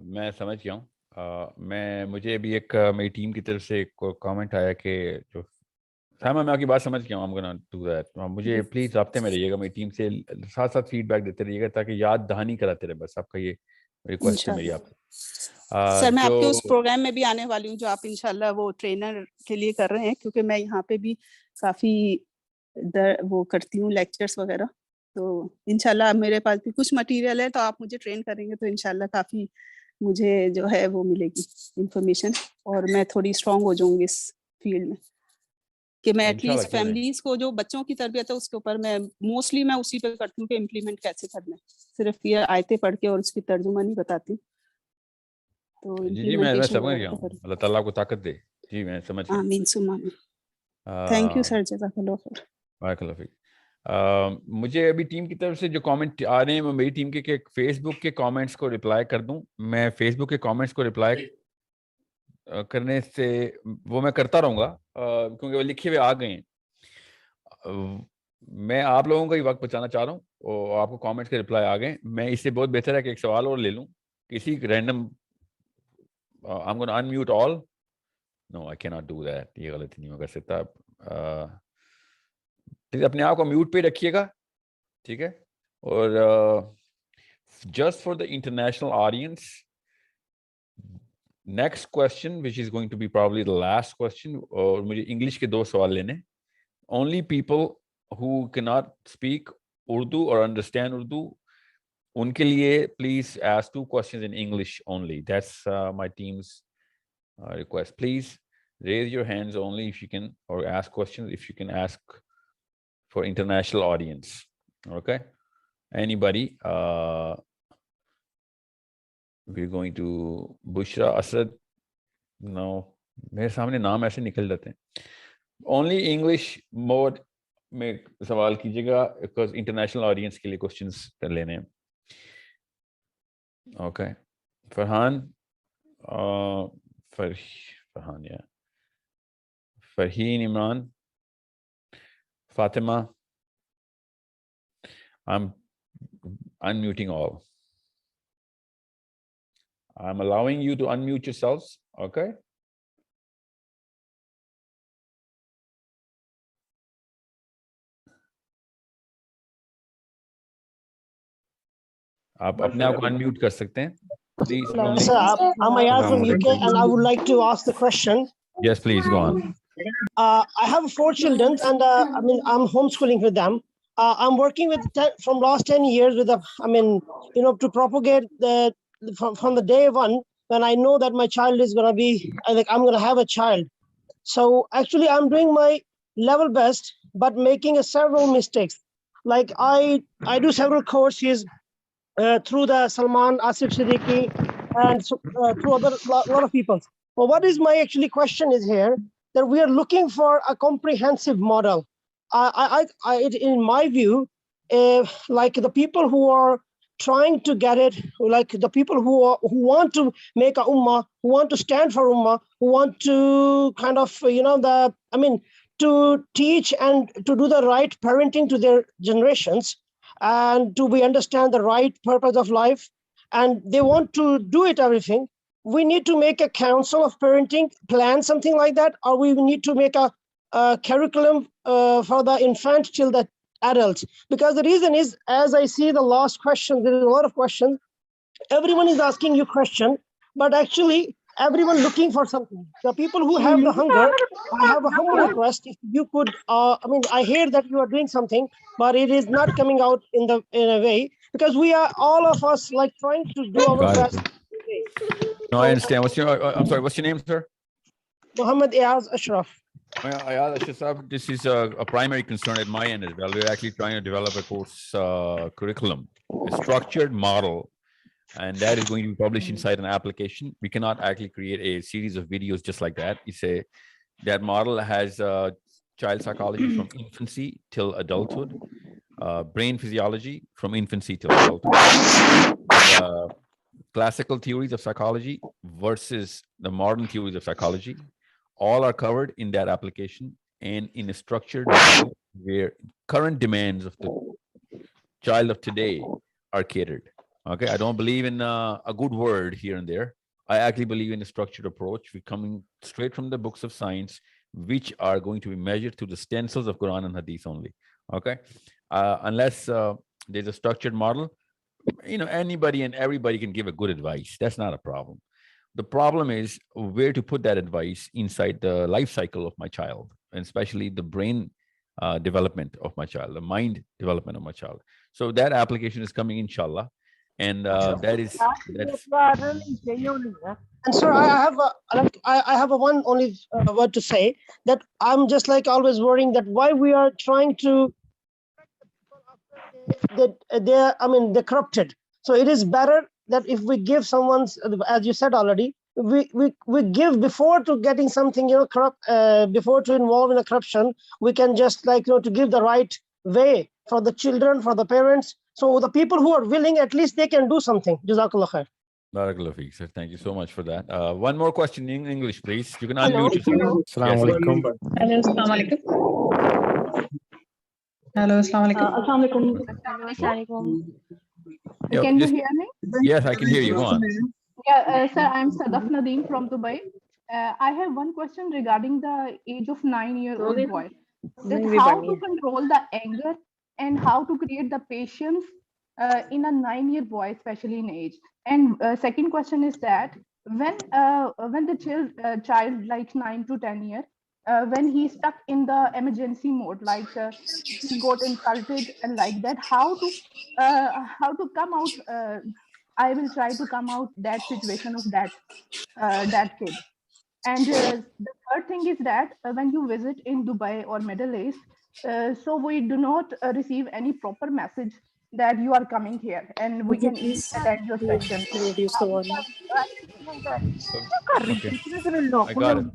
میں سمجھ گیا ہوں. مجھے بھی ایک میری ٹیم کی طرف سے ایک کامنٹ آیا کہ جو سائمہ, میں آپ کی بات سمجھ گیا ہوں. I'm gonna do that. مجھے پلیز رابطے میں رہیے گا, میری ٹیم سے ساتھ ساتھ فیڈ بیک دیتے رہیے گا, تاکہ یاد دہانی کراتے رہے. بس آپ کا یہ ریکویسٹ ہے میری آپ سے. سر میں آپ کے اس پروگرام میں بھی آنے والی ہوں جو آپ انشاءاللہ وہ ٹرینر کے لیے کر رہے ہیں, کیونکہ میں یہاں پہ بھی کافی وہ کرتی ہوں لیکچرز وغیرہ, تو انشاءاللہ میرے پاس بھی کچھ مٹیریل ہے, تو آپ مجھے ٹرین کریں گے تو انشاءاللہ کافی مجھے جو ہے وہ ملے گی انفارمیشن, اور میں تھوڑی اسٹرانگ ہو جاؤں گی اس فیلڈ میں, کہ میں ایٹ لیسٹ فیملیز کو جو بچوں کی تربیت ہے اس کے اوپر میں موسٹلی میں اسی پہ کرتی ہوں کہ امپلیمنٹ کیسے کرنا ہے. صرف یہ آیتیں پڑھ کے اور اس کی ترجمہ نہیں بتاتی. جی میں سمجھ گیا ہوں, اللہ تعالیٰ آپ کو طاقت دے. جی میں سمجھ گیا. آمین ثم آمین. تھینک یو سر, جزاک اللہ خیر. بارک اللہ فیک. مجھے ابھی ٹیم کی طرف سے جو کامنٹ آ رہے ہیں, میں میری ٹیم کے فیس بک کے کامنٹس کو رپلائی کر دوں. میں فیس بک کے کامنٹس کو رپلائی کرنے سے وہ میں کرتا رہوں گا, کیونکہ وہ لکھے ہوئے آ گئے ہیں. میں آپ لوگوں کا ہی وقت بچانا چاہ رہا ہوں, اور آپ کو کامنٹس کے رپلائی آ گئے. میں اس سے بہت بہتر ہے کہ ایک سوال اور لے لوں کسی random. I'm going to unmute all. No, I cannot do that. یہ غلطی نہیں ہو کر سکتا. اپنے آپ کو میوٹ پہ رکھیے گا, ٹھیک ہے. اور just for the international audience, next question which is going to be probably the last question, اور مجھے انگلش کے 2 سوال لینے. Only people who cannot speak Urdu or understand Urdu, unke liye, please ask 2 questions in English only. That's my team's request. Please raise your hands only if you can, or ask questions if you can ask for international audience. Okay? Anybody? We're going to Bushra Asad. No. میرے سامنے نام ایسے نکل جاتے ہیں. Only English mode میں سوال کیجیے گا because international audience کے لیے questions کر لینے ہیں. Okay. فرحان فرحان یا Farheen Imran Fatima. I'm unmuting all. I'm allowing you to unmute yourselves. Okay. آپ اپنے آپ کو unmute کر سکتے ہیں. Please. Sir, I'm Ayaz from UK and I would like to ask the question. Yes, please go on. I have 4 children and I'm homeschooling with them. I'm working with from last 10 years with to propagate from the day one when I know that my child is going to be, I'm going to have a child. So actually I'm doing my level best, but making several mistakes. Like I do several courses through the Salman Asif Siddiqui and through other lot of people. But what is my actually question is here that we are looking for a comprehensive model. In my view, like the people who are trying to get it, like the people who want to make a ummah, who want to stand for ummah, who want to kind of, to teach and to do the right parenting to their generations, and to be understand the right purpose of life, and they want to do it everything. We need to make a council of parenting plan, something like that, or we need to make a curriculum for the infant till the adults. Because the reason is, as I see the last question, there is a lot of questions. Everyone is asking you question, but actually everyone looking for something. The people who have the hunger, I have a humble request. If you could, I hear that you are doing something, but it is not coming out in a way, because we are all of us like trying to do our best. No, I understand. I'm sorry, what's your name, sir? Muhammad Ayaz Ashraf. Ayaz Ashraf, this is a primary concern at my end as well. We're actually trying to develop a course curriculum, a structured model, and that is going to be published inside an application. We cannot actually create a series of videos just like that. That model has child psychology from infancy till adulthood, brain physiology from infancy till adulthood, classical theories of psychology versus the modern theories of psychology. All are covered in that application and in a structured model where current demands of the child of today are catered. Okay, I don't believe in a good word here and there. I actually believe in a structured approach. We're coming straight from the books of science, which are going to be measured through the stencils of Quran and Hadith only. Okay, unless there's a structured model, anybody and everybody can give a good advice. That's not a problem. The problem is where to put that advice inside the life cycle of my child, and especially the brain development of my child, the mind development of my child. So that application is coming, inshallah. And that's and sir, I have a one only word to say, that I'm just like always worrying that why we are trying to they're corrupted. So it is better that if we give someone's, as you said already, we give before to getting something corrupt, before to involve in a corruption. We can just to give the right way for the children, for the parents. So the people who are willing, at least they can do something. Jazakallah khair. Barakallah feek, sir. Thank you so much for that. One more question in English, please. You can unmute yourself. Assalamu alaikum. Hello, assalamu alaikum. Hello, assalamu alaikum. Can you hear me? Yes, I can hear you. Go on. Yeah, sir, I'm Sadaf Nadeem from Dubai. I have one question regarding the age of 9-year-old boy. That how to control the anger and how to create the patience in a 9-year boy, especially in age. And second question is that when the child like 9 to 10 years, when he's stuck in the emergency mode, like he got insulted and like that, how to come out. I will try to come out that situation of that kid. And the third thing is that when you visit in Dubai or Middle East, so we do not receive any proper message that you are coming here and we can attend your session. Reduce the volume. Okay, I got it.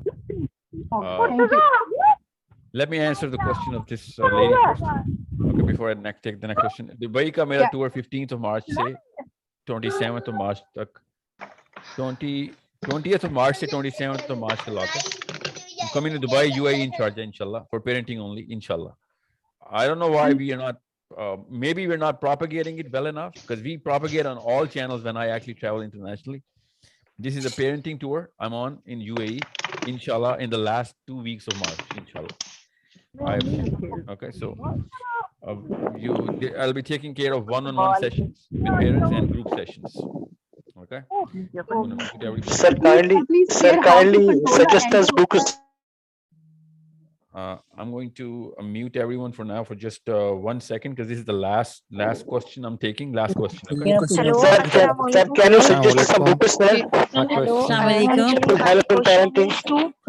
Thank you. Let me answer the question of this lady first. Okay, before I take the next question. Dubai ka mera tour 15th of March se 27th of March tak. 20th of March se 27th of March ke lata. I'm coming to Dubai, UAE in Sharjah, inshallah, for parenting only, inshallah. I don't know why we are not, maybe we're not propagating it well enough, because we propagate on all channels when I actually travel internationally. This is a parenting tour I'm on in UAE, inshallah, in the last 2 weeks of March, inshallah. Okay, so I'll be taking care of one-on-one sessions with parents and group sessions. Okay. Sir, kindly suggest us books. I'm going to mute everyone for now for just 1 second, because this is the last question I'm taking. Last question. Okay? Hello, sir, can you suggest some books, sir? To help in parenting.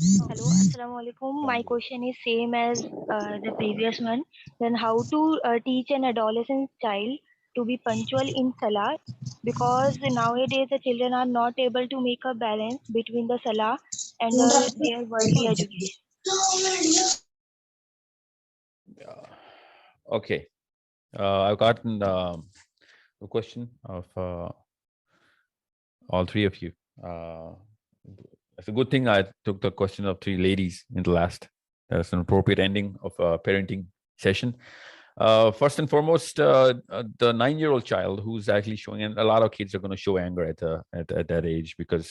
Hello, assalamu alaikum. My question is same as the previous one. Then how to teach an adolescent child to be punctual in salah, because nowadays the children are not able to make a balance between the salah and their worldly education. Okay, I've gotten the question of all three of you. It's a good thing I took the question of 3 ladies in the last. That's an appropriate ending of a parenting session. First and foremost, the 9-year-old child who's actually showing, and a lot of kids are going to show anger at that age, because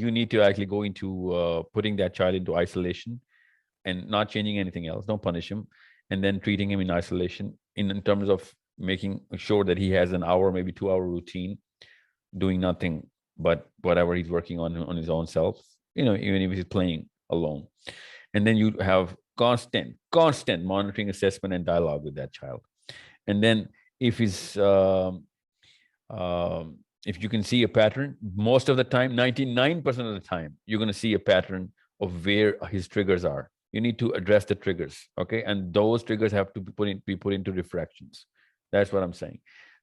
You need to actually go into putting that child into isolation and not changing anything else. Don't punish him, and then treating him in isolation in terms of making sure that he has an hour, maybe 2-hour routine, doing nothing but whatever he's working on his own self, even if he's playing alone. And then you have constant monitoring, assessment, and dialogue with that child. And then if you can see a pattern, most of the time, 99% of the time, you're going to see a pattern of where his triggers are. You need to address the triggers, okay? And those triggers have to be put into refractions. That's what I'm saying.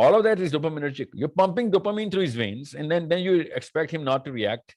All of that is dopaminergic. You're pumping dopamine through his veins, and then you expect him not to react.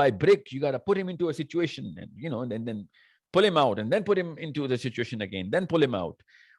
by brick. You got to put him into a situation and you know, and then pull him out and then put him into the situation again, then pull him out.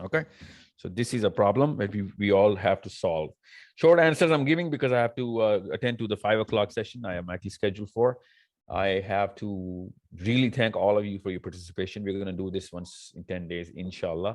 Okay, so this is a problem that we all have to solve. Short answers I'm giving because I have to attend to the 5 o'clock session I am actually scheduled for. I have to really thank all of you for your participation. We're going to do this once in 10 days, inshallah.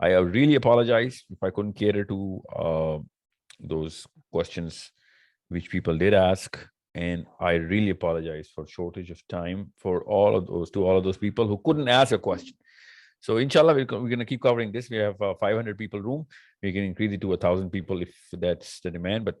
I really apologize if I couldn't cater to those questions which people did ask. And I really apologize for shortage of time for all of those people who couldn't ask a question. So inshallah, we're going to keep covering this. We have 500 people room. We can increase it to 1,000 people if that's the demand. But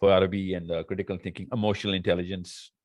for Arabic and critical thinking, emotional intelligence,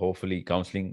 Hopefully counseling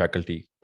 faculty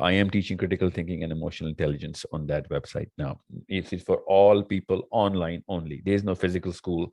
I am teaching critical thinking and emotional intelligence on that website now. It is for all people online only. There is no physical school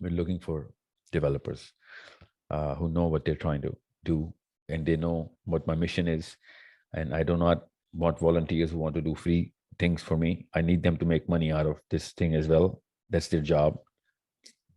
We're looking for developers who know what they're trying to do and they know what my mission is. And I do not want volunteers who want to do free things for me. I need them to make money out of this thing as well. That's their job.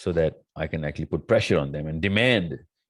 so that I can actually put pressure on them and demand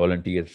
Volunteers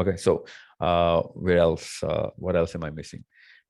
Okay, so what else am I missing?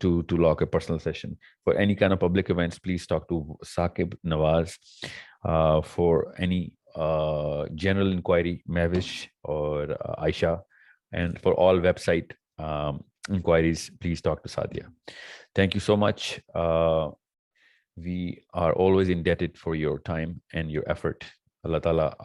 to log a personal session. For any kind of public events, please talk to Saqib Nawaz. For any general inquiry, Mavish or Aisha. And for all website inquiries, please talk to Sadia. Thank you so much. We are always indebted for your time and your effort. Allah Ta'ala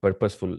purposeful